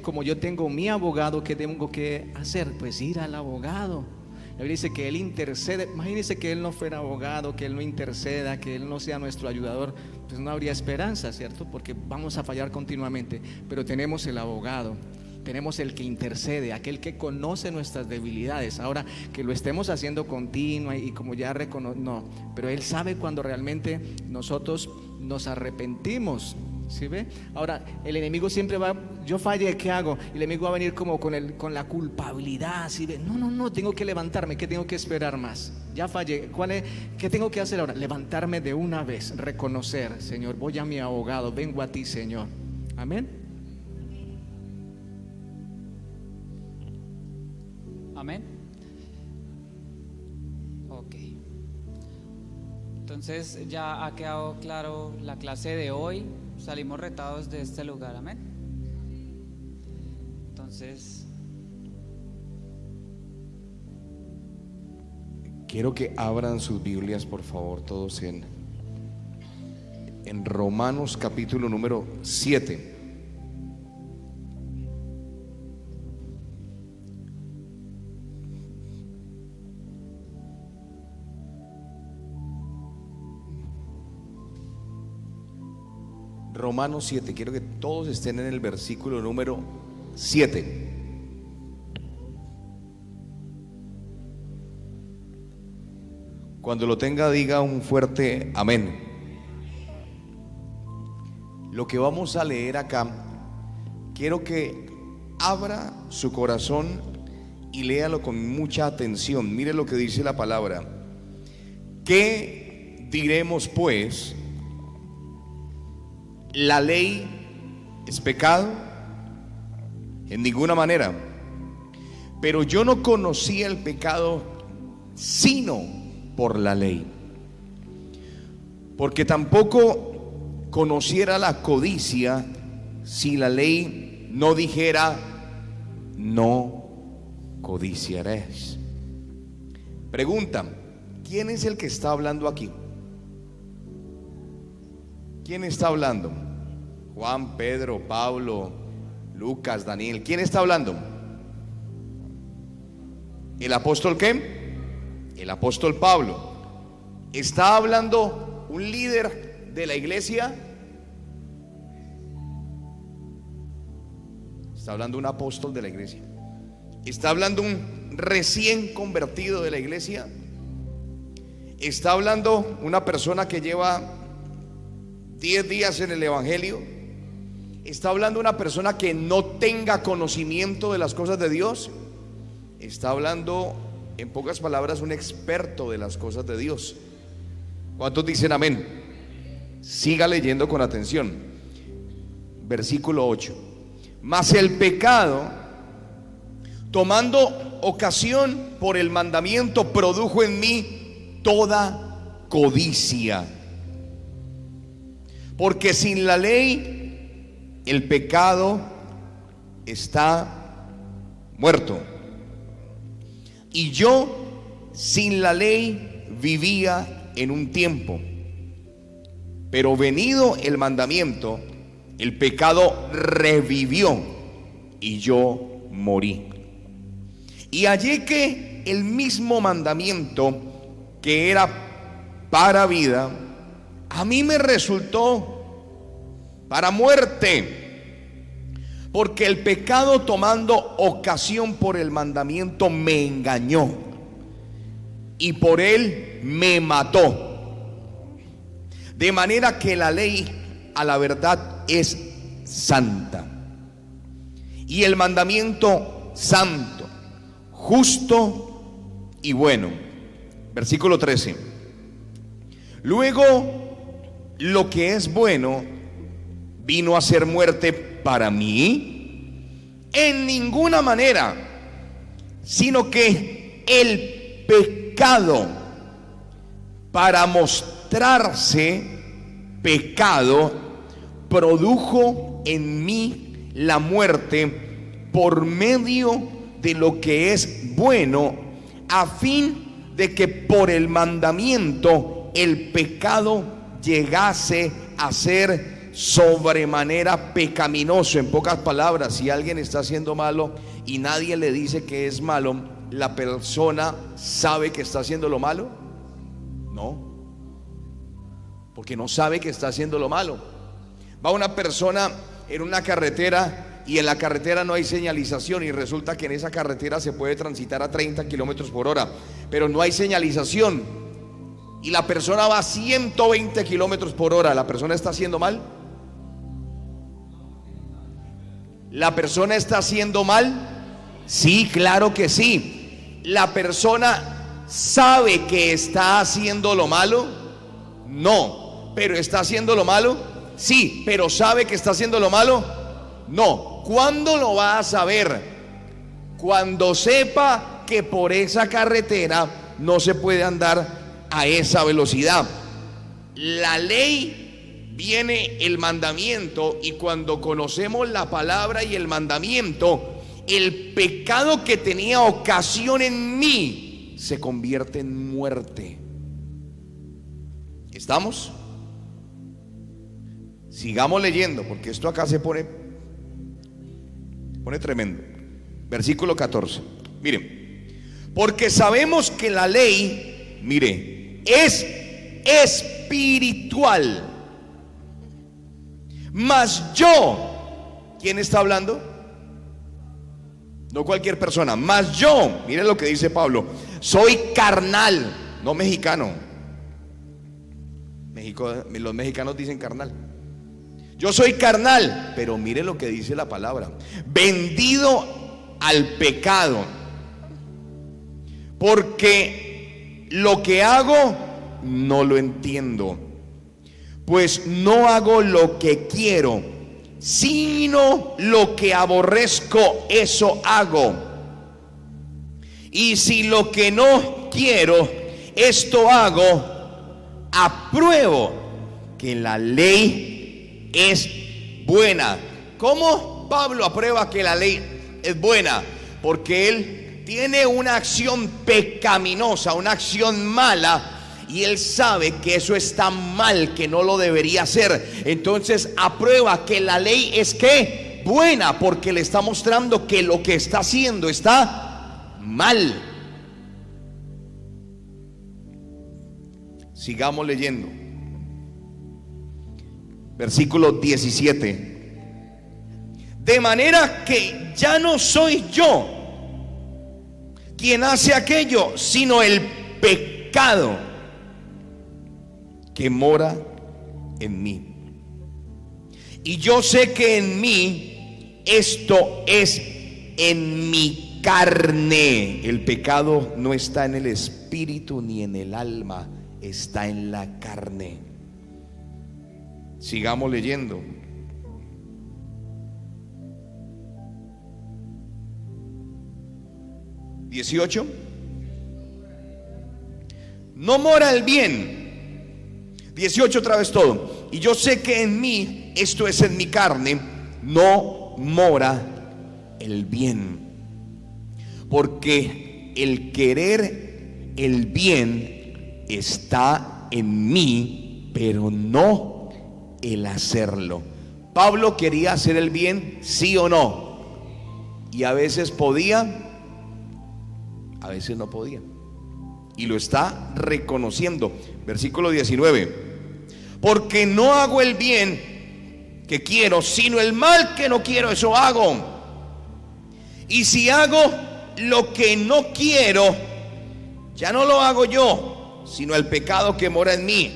como yo tengo mi abogado, ¿qué tengo que hacer? Pues ir al abogado. La Biblia dice que Él intercede. Imagínense que Él no fuera abogado, que Él no interceda, que Él no sea nuestro ayudador. Pues no habría esperanza, ¿cierto? Porque vamos a fallar continuamente. Pero tenemos el abogado. Tenemos el que intercede, aquel que conoce nuestras debilidades. Ahora, que lo estemos haciendo continua y como ya no, pero Él sabe cuando realmente nosotros nos arrepentimos. ¿Sí ve? Ahora, el enemigo siempre va: yo fallé, ¿qué hago? Y el enemigo va a venir como con la culpabilidad. ¿Sí ve? No, tengo que levantarme. ¿Qué tengo que esperar más? Ya fallé. ¿Qué tengo que hacer ahora? Levantarme de una vez, reconocer: Señor, voy a mi abogado, vengo a ti, Señor. Amén. Amén. Ok. Entonces ya ha quedado claro la clase de hoy. Salimos retados de este lugar. Amén. Entonces, quiero que abran sus Biblias, por favor, todos en Romanos capítulo número 7. Romanos 7, quiero que todos estén en el versículo número 7. Cuando lo tenga, diga un fuerte amén. Lo que vamos a leer acá, quiero que abra su corazón y léalo con mucha atención. Mire lo que dice la palabra. ¿Qué diremos pues? ¿La ley es pecado? En ninguna manera. Pero yo no conocía el pecado sino por la ley, porque tampoco conociera la codicia si la ley no dijera: no codiciarás. Pregunta: ¿quién es el que está hablando aquí? ¿Quién está hablando? Juan, Pedro, Pablo, Lucas, Daniel. ¿Quién está hablando? ¿El apóstol qué? El apóstol Pablo. ¿Está hablando un líder de la iglesia? Está hablando un apóstol de la iglesia. ¿Está hablando un recién convertido de la iglesia? ¿Está hablando una persona que lleva 10 días en el evangelio? ¿Está hablando una persona que no tenga conocimiento de las cosas de Dios? Está hablando, en pocas palabras, un experto de las cosas de Dios. ¿Cuántos dicen amén? Siga leyendo con atención. Versículo 8. Mas el pecado, tomando ocasión por el mandamiento, produjo en mí toda codicia. Porque sin la ley el pecado está muerto. Y yo sin la ley vivía en un tiempo, pero venido el mandamiento, el pecado revivió y yo morí. Y hallé que el mismo mandamiento que era para vida, a mí me resultó para muerte, porque el pecado, tomando ocasión por el mandamiento, me engañó y por él me mató. De manera que la ley a la verdad es santa, y el mandamiento santo, justo y bueno. Versículo 13. Luego, lo que es bueno vino a ser muerte para mí, en ninguna manera, sino que el pecado, para mostrarse pecado, produjo en mí la muerte por medio de lo que es bueno, a fin de que por el mandamiento el pecado llegase a ser sobremanera pecaminoso. En pocas palabras, si alguien está haciendo malo y nadie le dice que es malo, ¿la persona sabe que está haciendo lo malo? No, porque no sabe que está haciendo lo malo. Va una persona en una carretera y en la carretera no hay señalización, y resulta que en esa carretera se puede transitar a 30 kilómetros por hora, pero no hay señalización, y la persona va a 120 kilómetros por hora. ¿La persona está haciendo mal? ¿La persona está haciendo mal? Sí, claro que sí. ¿La persona sabe que está haciendo lo malo? No. ¿Pero está haciendo lo malo? Sí. ¿Pero sabe que está haciendo lo malo? No. ¿Cuándo lo va a saber? Cuando sepa que por esa carretera no se puede andar a esa velocidad. La ley, viene el mandamiento, y cuando conocemos la palabra y el mandamiento, el pecado que tenía ocasión en mí se convierte en muerte. ¿Estamos? Sigamos leyendo, porque esto acá se pone tremendo. Versículo 14. Miren, porque sabemos que la ley, mire, es espiritual, mas yo, ¿quién está hablando? No cualquier persona, mas yo, mire lo que dice Pablo, soy carnal, no mexicano. Los mexicanos dicen carnal. Yo soy carnal, pero mire lo que dice la palabra: vendido al pecado, porque lo que hago no lo entiendo, pues no hago lo que quiero, sino lo que aborrezco, eso hago. Y si lo que no quiero, esto hago, apruebo que la ley es buena. ¿Cómo Pablo aprueba que la ley es buena? Porque él tiene una acción pecaminosa, una acción mala, y él sabe que eso está mal, que no lo debería hacer. Entonces aprueba que la ley es ¿qué? Buena, porque le está mostrando que lo que está haciendo está mal. Sigamos leyendo. Versículo 17. De manera que ya no soy yo quien hace aquello, sino el pecado que mora en mí. Y yo sé que en mí, esto es en mi carne. El pecado no está en el espíritu ni en el alma, está en la carne. Sigamos leyendo. ¿18? No mora el bien. 18 otra vez todo. Y yo sé que en mí, esto es en mi carne, no mora el bien. Porque el querer el bien está en mí, pero no el hacerlo. Pablo quería hacer el bien, sí o no, y a veces podía, a veces no podía, y lo está reconociendo. Versículo 19: porque no hago el bien que quiero, sino el mal que no quiero, eso hago. Y si hago lo que no quiero, ya no lo hago yo, sino el pecado que mora en mí.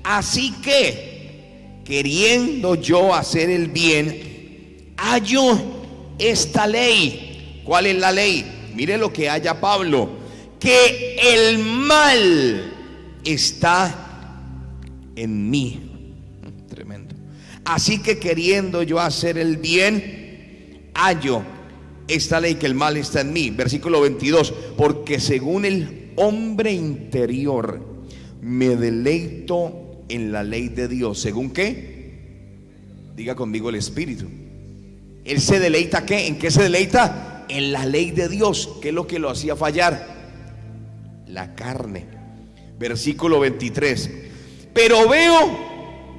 Así que, queriendo yo hacer el bien, hallo esta ley. ¿Cuál es la ley? Mire lo que halla Pablo: que el mal está en mí. Tremendo. Así que queriendo yo hacer el bien, hallo esta ley que el mal está en mí. Versículo 22, porque según el hombre interior me deleito en la ley de Dios. ¿Según qué? Diga conmigo, el Espíritu. Él se deleita, ¿qué? ¿En qué se deleita? En la ley de Dios. ¿Qué es lo que lo hacía fallar? La carne. Versículo 23, pero veo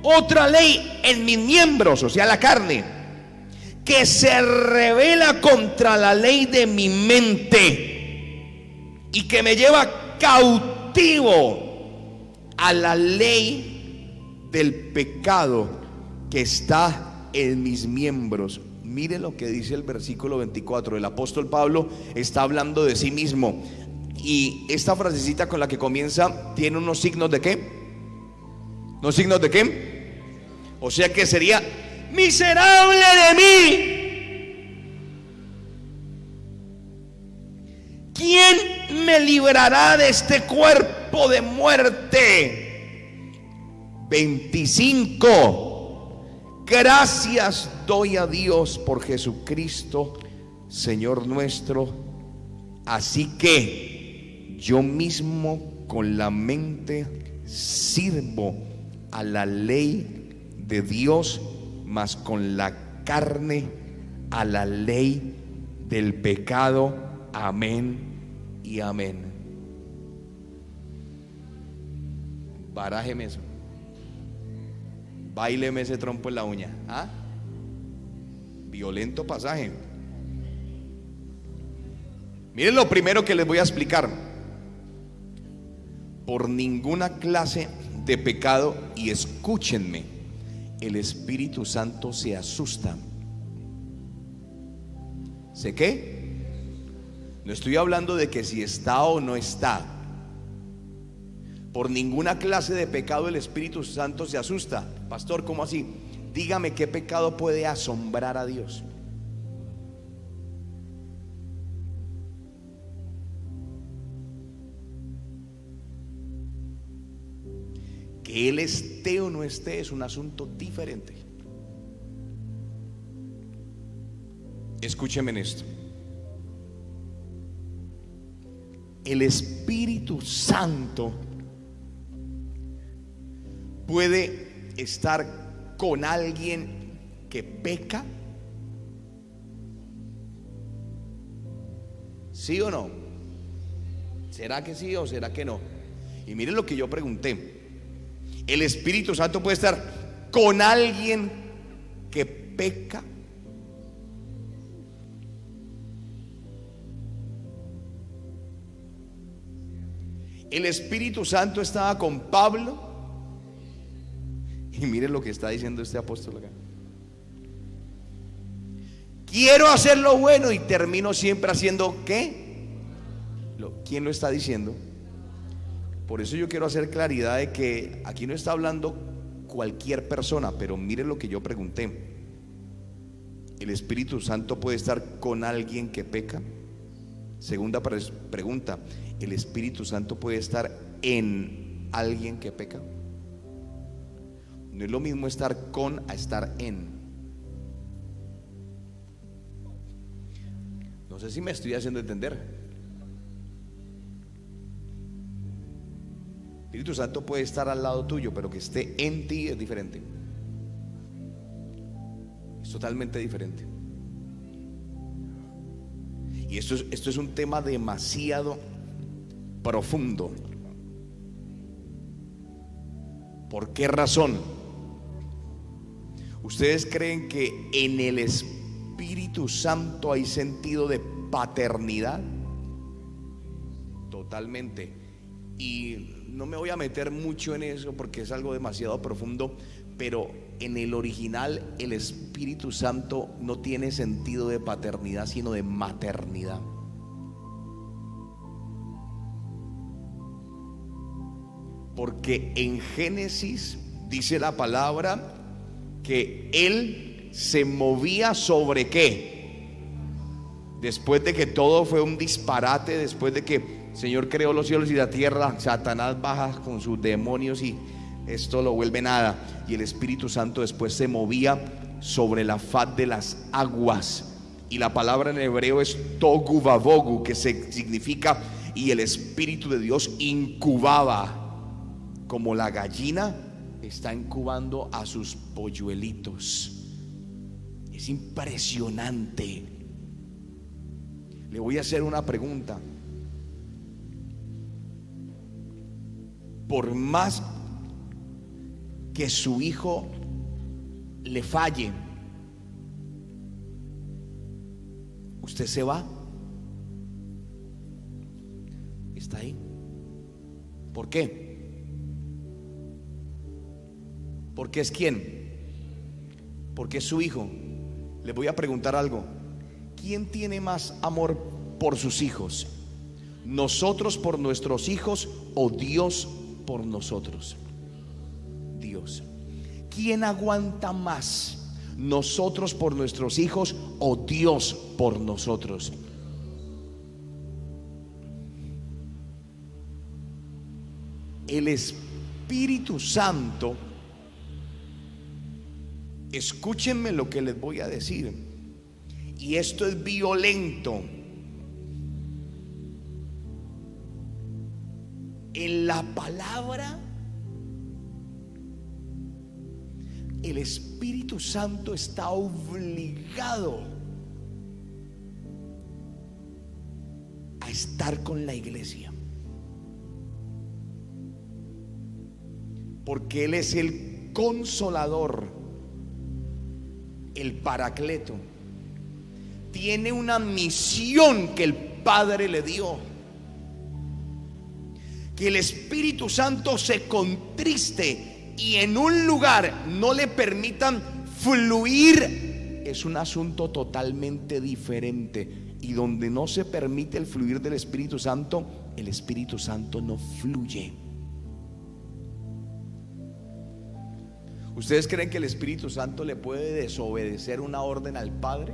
otra ley en mis miembros, o sea la carne, que se revela contra la ley de mi mente y que me lleva cautivo a la ley del pecado que está en mis miembros. Mire lo que dice el versículo 24. El apóstol Pablo está hablando de sí mismo, y esta frasecita con la que comienza tiene unos signos de ¿qué? ¿Unos signos de qué? O sea que sería: miserable de mí, ¿quién me librará de este cuerpo de muerte? 25, gracias doy a Dios por Jesucristo Señor nuestro. Así que yo mismo con la mente sirvo a la ley de Dios, mas con la carne a la ley del pecado. Amén y amén. Barájeme eso, báileme ese trompo en la uña. ¿Ah? Violento pasaje. Miren lo primero que les voy a explicar. Por ninguna clase de pecado, y escúchenme, el Espíritu Santo se asusta. ¿Sé qué? No estoy hablando de que si está o no está. Por ninguna clase de pecado el Espíritu Santo se asusta. Pastor, ¿cómo así? Dígame qué pecado puede asombrar a Dios. Que Él esté o no esté es un asunto diferente. Escúcheme en esto. El Espíritu Santo puede estar con alguien que peca. ¿Sí o no? ¿Será que sí o será que no? Y miren lo que yo pregunté. El Espíritu Santo puede estar con alguien que peca. El Espíritu Santo estaba con Pablo, y miren lo que está diciendo este apóstol acá: quiero hacer lo bueno y termino siempre haciendo ¿qué? ¿Quién lo está diciendo? Por eso yo quiero hacer claridad de que aquí no está hablando cualquier persona, pero miren lo que yo pregunté. ¿El Espíritu Santo puede estar con alguien que peca? Segunda pregunta: ¿el Espíritu Santo puede estar en alguien que peca? No es lo mismo estar con a estar en. No sé si me estoy haciendo entender. El Espíritu Santo puede estar al lado tuyo, pero que esté en ti es diferente. Es totalmente diferente. Y esto es un tema demasiado profundo. ¿Por qué razón? ¿Ustedes creen que en el Espíritu Santo hay sentido de paternidad? Totalmente. Y no me voy a meter mucho en eso porque es algo demasiado profundo, pero en el original el Espíritu Santo no tiene sentido de paternidad, sino de maternidad. Porque en Génesis dice la palabra que Él se movía sobre ¿qué? Después de que todo fue un disparate, después de que el Señor creó los cielos y la tierra, Satanás baja con sus demonios y esto lo vuelve nada. Y el Espíritu Santo después se movía sobre la faz de las aguas. y la palabra en hebreo es togu vabogu, que significa y el Espíritu de Dios incubaba, como la gallina está incubando a sus polluelitos. Es impresionante. Le voy a hacer una pregunta. Por más que su hijo le falle, ¿usted se va? ¿Está ahí? ¿Por qué? Porque es quién, porque es su hijo. Le voy a preguntar algo. ¿Quién tiene más amor por sus hijos? ¿Nosotros por nuestros hijos o Dios por nosotros? Dios. ¿Quién aguanta más? ¿Nosotros por nuestros hijos o Dios por nosotros? El Espíritu Santo, escúchenme lo que les voy a decir, y esto es violento. En la palabra, el Espíritu Santo está obligado a estar con la iglesia, porque Él es el consolador, el paracleto. Tiene una misión que el Padre le dio. Que el Espíritu Santo se contriste y en un lugar no le permitan fluir, es un asunto totalmente diferente. Y donde no se permite el fluir del Espíritu Santo, el Espíritu Santo no fluye. ¿Ustedes creen que el Espíritu Santo le puede desobedecer una orden al Padre?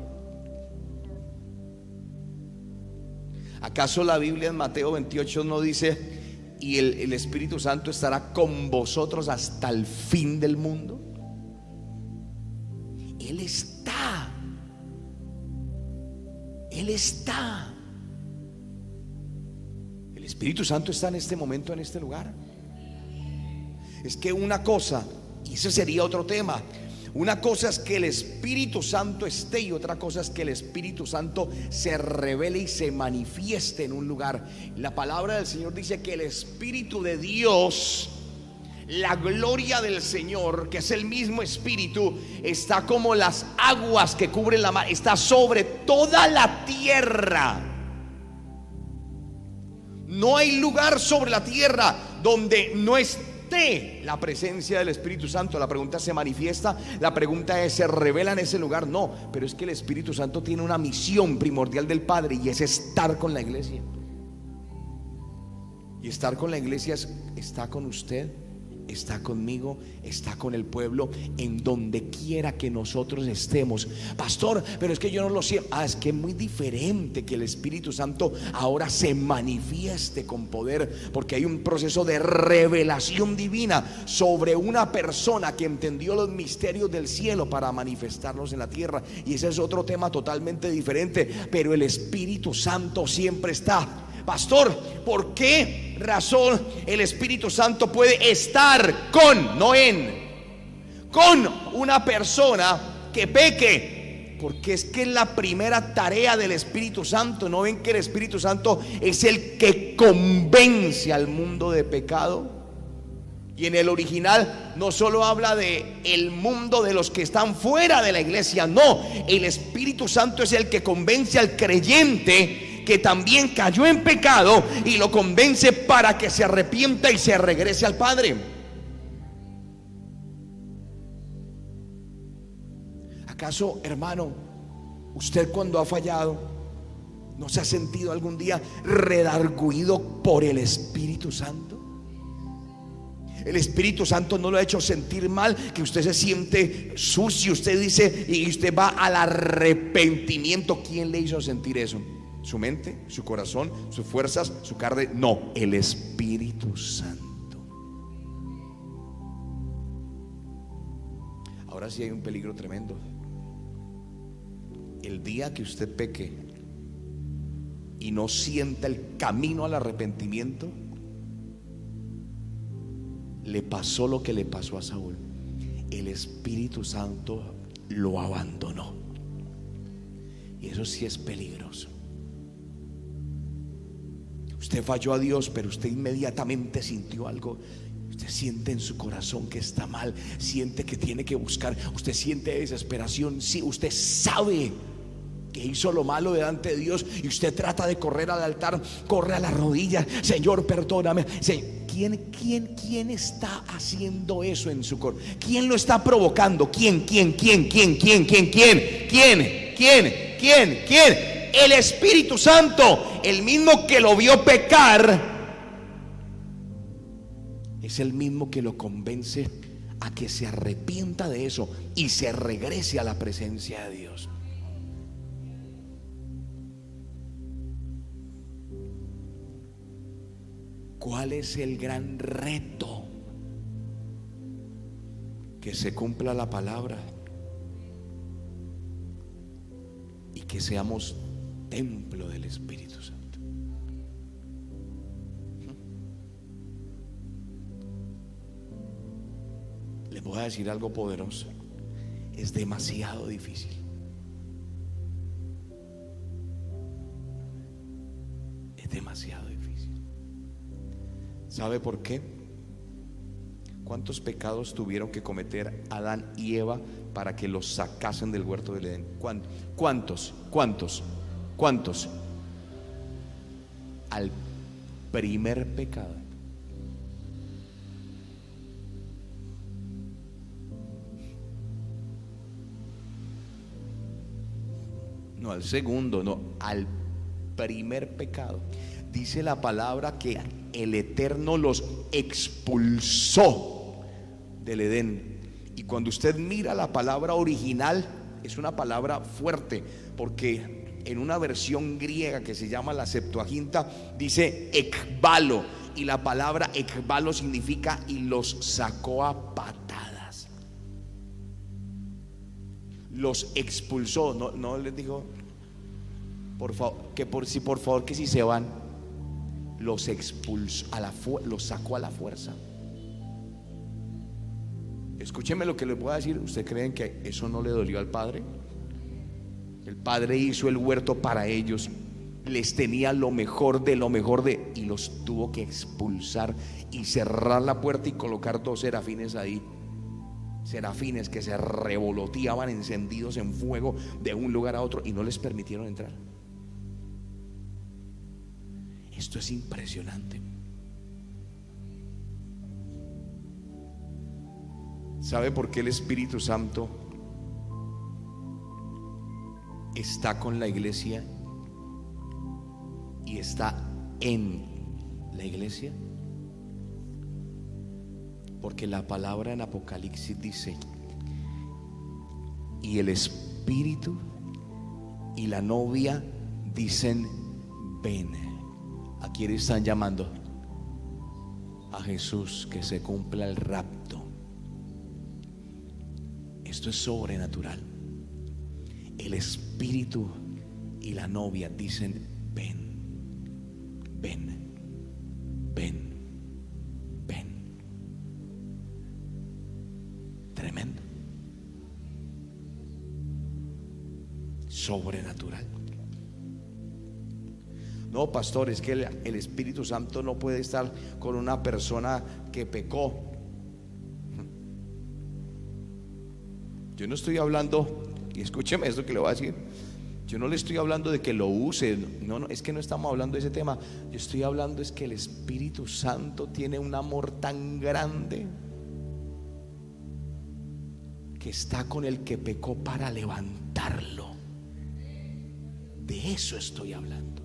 ¿Acaso la Biblia en Mateo 28 no dice: y el Espíritu Santo estará con vosotros hasta el fin del mundo? Él está. Él está. El Espíritu Santo está en este momento, en este lugar. Es que una cosa, y ese sería otro tema, una cosa es que el Espíritu Santo esté y otra cosa es que el Espíritu Santo se revele y se manifieste en un lugar. La palabra del Señor dice que el Espíritu de Dios, la gloria del Señor, que es el mismo Espíritu, está como las aguas que cubren la mar, está sobre toda la tierra. No hay lugar sobre la tierra donde no esté la presencia del Espíritu Santo. La pregunta es: ¿se manifiesta? La pregunta es: ¿se revela en ese lugar? No, pero es que el Espíritu Santo tiene una misión primordial del Padre, y es estar con la iglesia. Y estar con la iglesia está con usted, está conmigo, está con el pueblo, en donde quiera que nosotros estemos. Pastor, pero es que yo no lo siento. Es que es muy diferente que el Espíritu Santo ahora se manifieste con poder, porque hay un proceso de revelación divina sobre una persona que entendió los misterios del cielo para manifestarlos en la tierra. Y ese es otro tema totalmente diferente, pero el Espíritu Santo siempre está. Pastor, ¿por qué razón el Espíritu Santo puede estar con, no en, con una persona que peque? Porque es que es la primera tarea del Espíritu Santo. ¿No ven que el Espíritu Santo es el que convence al mundo de pecado? Y en el original no solo habla de el mundo de los que están fuera de la iglesia, no, el Espíritu Santo es el que convence al creyente que también cayó en pecado, y lo convence para que se arrepienta y se regrese al Padre. ¿Acaso, hermano, usted cuando ha fallado no se ha sentido algún día redarguido por el Espíritu Santo? El Espíritu Santo no lo ha hecho sentir mal, que usted se siente sucio, usted dice, y usted va al arrepentimiento. ¿Quién le hizo sentir eso? ¿Su mente, su corazón, sus fuerzas, su carne? No, el Espíritu Santo. Ahora sí hay un peligro tremendo. el día que usted peque y no sienta el camino al arrepentimiento, le pasó lo que le pasó a Saúl. El Espíritu Santo lo abandonó. Y eso sí es peligroso. Usted falló a Dios, pero usted inmediatamente sintió algo. Usted siente en su corazón que está mal, siente que tiene que buscar, usted siente desesperación. Sí, usted sabe que hizo lo malo delante de Dios y usted trata de correr al altar, corre a las rodillas: Señor, perdóname. ¿Quién está haciendo eso en su corazón? ¿Quién lo está provocando? ¿Quién? El Espíritu Santo, el mismo que lo vio pecar, es el mismo que lo convence a que se arrepienta de eso y se regrese a la presencia de Dios. ¿Cuál es el gran reto? Que se cumpla la palabra y que seamos templo del Espíritu Santo. Les voy a decir algo poderoso: es demasiado difícil. Es demasiado difícil. ¿Sabe por qué? ¿Cuántos pecados tuvieron que cometer Adán y Eva para que los sacasen del huerto del Edén? ¿Cuántos? Al primer pecado. No al segundo, no, al primer pecado. Dice la palabra que el Eterno los expulsó del Edén. Y cuando usted mira la palabra original, es una palabra fuerte, porque en una versión griega que se llama la Septuaginta dice ekbalo, y la palabra ekbalo significa y los sacó a patadas. Los expulsó. No les dijo, por favor, que si se van, los expulsó los sacó a la fuerza. Escúcheme lo que les voy a decir. ¿Ustedes creen que eso no le dolió al Padre? El Padre hizo el huerto para ellos, les tenía lo mejor y los tuvo que expulsar y cerrar la puerta y colocar 2 serafines ahí. Serafines que se revoloteaban encendidos en fuego de un lugar a otro y no les permitieron entrar. Esto es impresionante. ¿Sabe por qué el Espíritu Santo está con la iglesia y está en la iglesia? Porque la palabra en Apocalipsis dice: y el Espíritu y la novia dicen: ven. ¿A quién están llamando? A Jesús, que se cumpla el rapto. Esto es sobrenatural. El Espíritu y la novia dicen: ven, ven, ven, ven. Tremendo. Sobrenatural. No, pastor, es que el Espíritu Santo no puede estar con una persona que pecó. Yo no estoy hablando, y escúcheme esto que le voy a decir, yo no le estoy hablando de que lo use, no, es que no estamos hablando de ese tema. Yo estoy hablando es que el Espíritu Santo tiene un amor tan grande que está con el que pecó para levantarlo. De eso estoy hablando.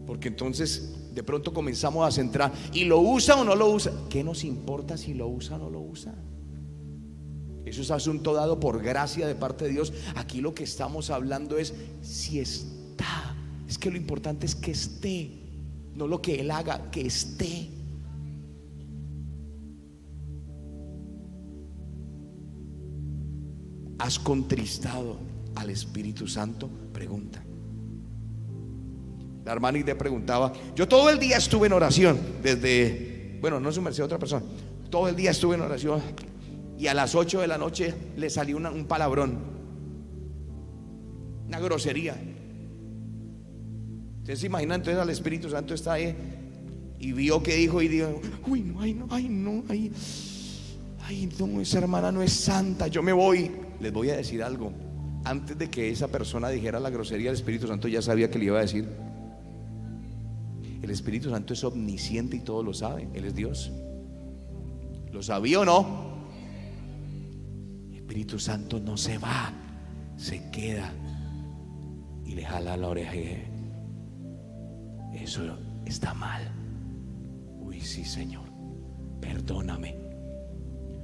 Porque entonces de pronto comenzamos a centrar: ¿y lo usa o no lo usa? ¿Qué nos importa si lo usa o no lo usa? Eso es asunto dado por gracia de parte de Dios. Aquí lo que estamos hablando es si está. Es que lo importante es que esté, no lo que Él haga, que esté. ¿Has contristado al Espíritu Santo? Pregunta. La hermana le preguntaba. Yo todo el día estuve en oración. Bueno, no su merced, otra persona. Todo el día estuve en oración. Y a las 8 de la noche le salió un palabrón, una grosería. Ustedes se imaginan, entonces al Espíritu Santo está ahí y vio que dijo y dijo: uy, no, no, esa hermana no es santa, yo me voy. Les voy a decir algo. Antes de que esa persona dijera la grosería, el Espíritu Santo ya sabía que le iba a decir. El Espíritu Santo es omnisciente y todo lo sabe. Él es Dios. ¿Lo sabía o no? El Espíritu Santo no se va, se queda y le jala la oreja y dice: eso está mal. Uy, sí, Señor, perdóname.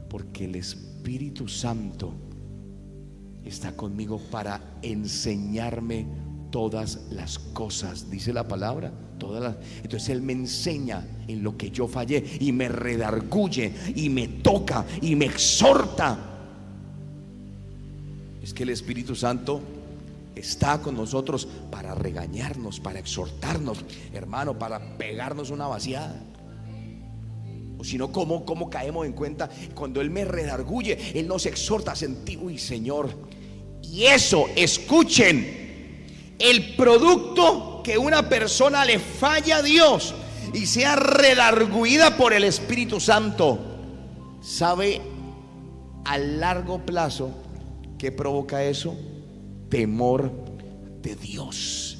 Porque el Espíritu Santo está conmigo para enseñarme todas las cosas, dice la palabra, entonces Él me enseña en lo que yo fallé y me redarguye y me toca y me exhorta. Es que el Espíritu Santo está con nosotros para regañarnos, para exhortarnos, hermano, para pegarnos una vaciada. O si no, ¿cómo caemos en cuenta? Cuando Él me redarguye, Él nos exhorta a sentir: uy, Señor. Y eso, escuchen, el producto que una persona le falla a Dios y sea redarguida por el Espíritu Santo, ¿sabe a largo plazo qué provoca eso? Temor de Dios.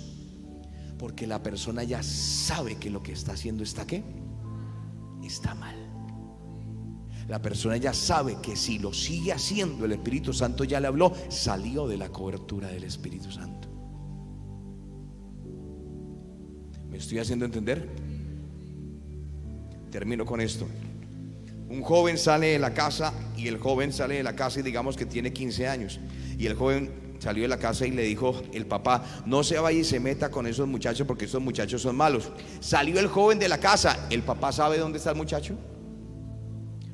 Porque la persona ya sabe que lo que está haciendo está ¿qué? Está mal. La persona ya sabe que si lo sigue haciendo, el Espíritu Santo ya le habló, salió de la cobertura del Espíritu Santo. ¿Me estoy haciendo entender? Termino con esto. Un joven sale de la casa y digamos que tiene 15 años. Y el joven salió de la casa y le dijo el papá: no se vaya y se meta con esos muchachos porque esos muchachos son malos. Salió el joven de la casa. ¿El papá sabe dónde está el muchacho?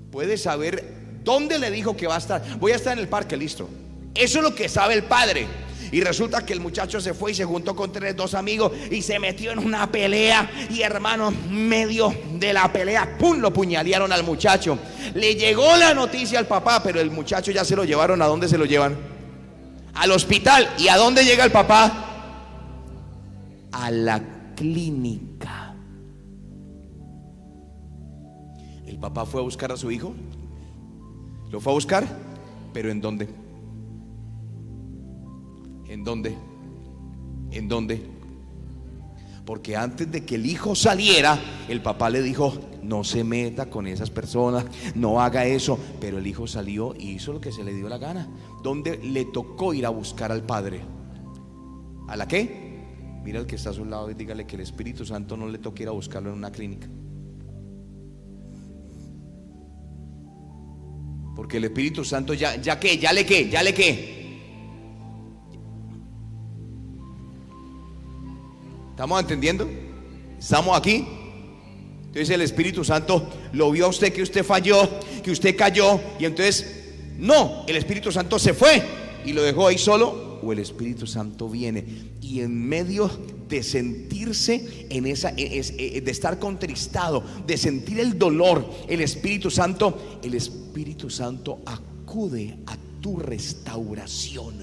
¿Puede saber dónde le dijo que va a estar? Voy a estar en el parque, listo. Eso es lo que sabe el padre. Y resulta que el muchacho se fue y se juntó con dos amigos y se metió en una pelea. Y hermano, medio de la pelea, ¡pum!, lo puñalearon al muchacho. Le llegó la noticia al papá, pero el muchacho ya se lo llevaron. ¿A dónde se lo llevan? Al hospital. ¿Y a dónde llega el papá? A la clínica. El papá fue a buscar a su hijo. Lo fue a buscar, pero ¿en dónde? ¿En dónde? ¿En dónde? Porque antes de que el hijo saliera, el papá le dijo: no se meta con esas personas, no haga eso. Pero el hijo salió y hizo lo que se le dio la gana. ¿Dónde le tocó ir a buscar al padre? ¿A la qué? Mira al que está a su lado y dígale que el Espíritu Santo no le toque ir a buscarlo en una clínica. Porque el Espíritu Santo ya le ¿Estamos entendiendo? ¿Estamos aquí? Entonces el Espíritu Santo lo vio a usted, que usted falló, que usted cayó, y entonces no, el Espíritu Santo se fue y lo dejó ahí solo. O el Espíritu Santo viene y en medio de sentirse en de estar contristado, de sentir el dolor, el Espíritu Santo acude a tu restauración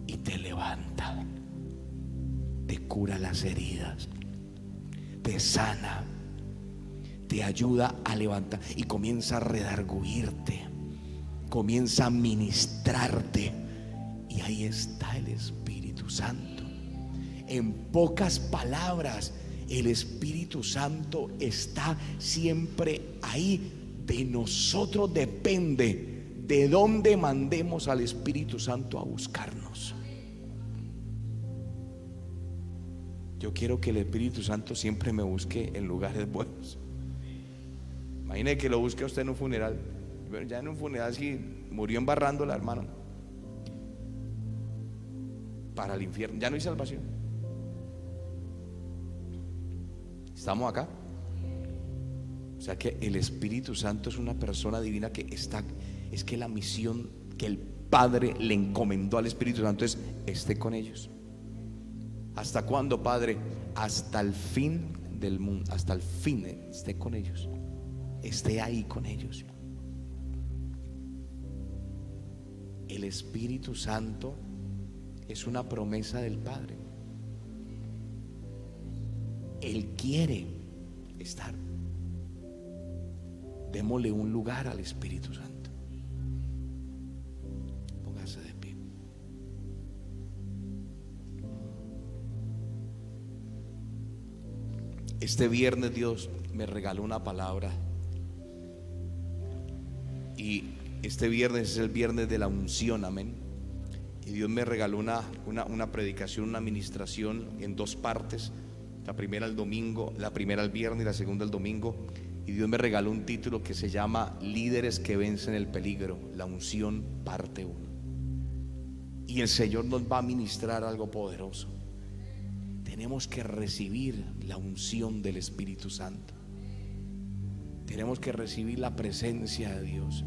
y te levanta, te cura las heridas, te sana, te ayuda a levantar y comienza a redarguirte, comienza a ministrarte. Y ahí está el Espíritu Santo. En pocas palabras, el Espíritu Santo está siempre ahí. De nosotros depende de dónde mandemos al Espíritu Santo a buscarnos. Yo quiero que el Espíritu Santo siempre me busque en lugares buenos. Imagine que lo busque a usted en un funeral. Bueno, ya en un funeral, si murió embarrándola, hermano, para el infierno, ya no hay salvación. ¿Estamos acá? sea que el Espíritu Santo es una persona divina que está, es que la misión que el Padre le encomendó al Espíritu Santo es: esté con ellos. ¿Hasta cuándo, Padre? Hasta el fin del mundo, hasta el fin, esté con ellos, esté ahí con ellos. El Espíritu Santo es una promesa del Padre. Él quiere estar. Démosle un lugar al Espíritu Santo. Póngase de pie. Este viernes Dios me regaló una palabra. Y este viernes es el viernes de la unción, amén. Y Dios me regaló una predicación, una administración en dos partes. La primera el domingo, la primera el viernes y la segunda el domingo. Y Dios me regaló un título que se llama Líderes que vencen el peligro, la unción parte 1. Y el Señor nos va a ministrar algo poderoso. Tenemos que recibir la unción del Espíritu Santo. Tenemos que recibir la presencia de Dios.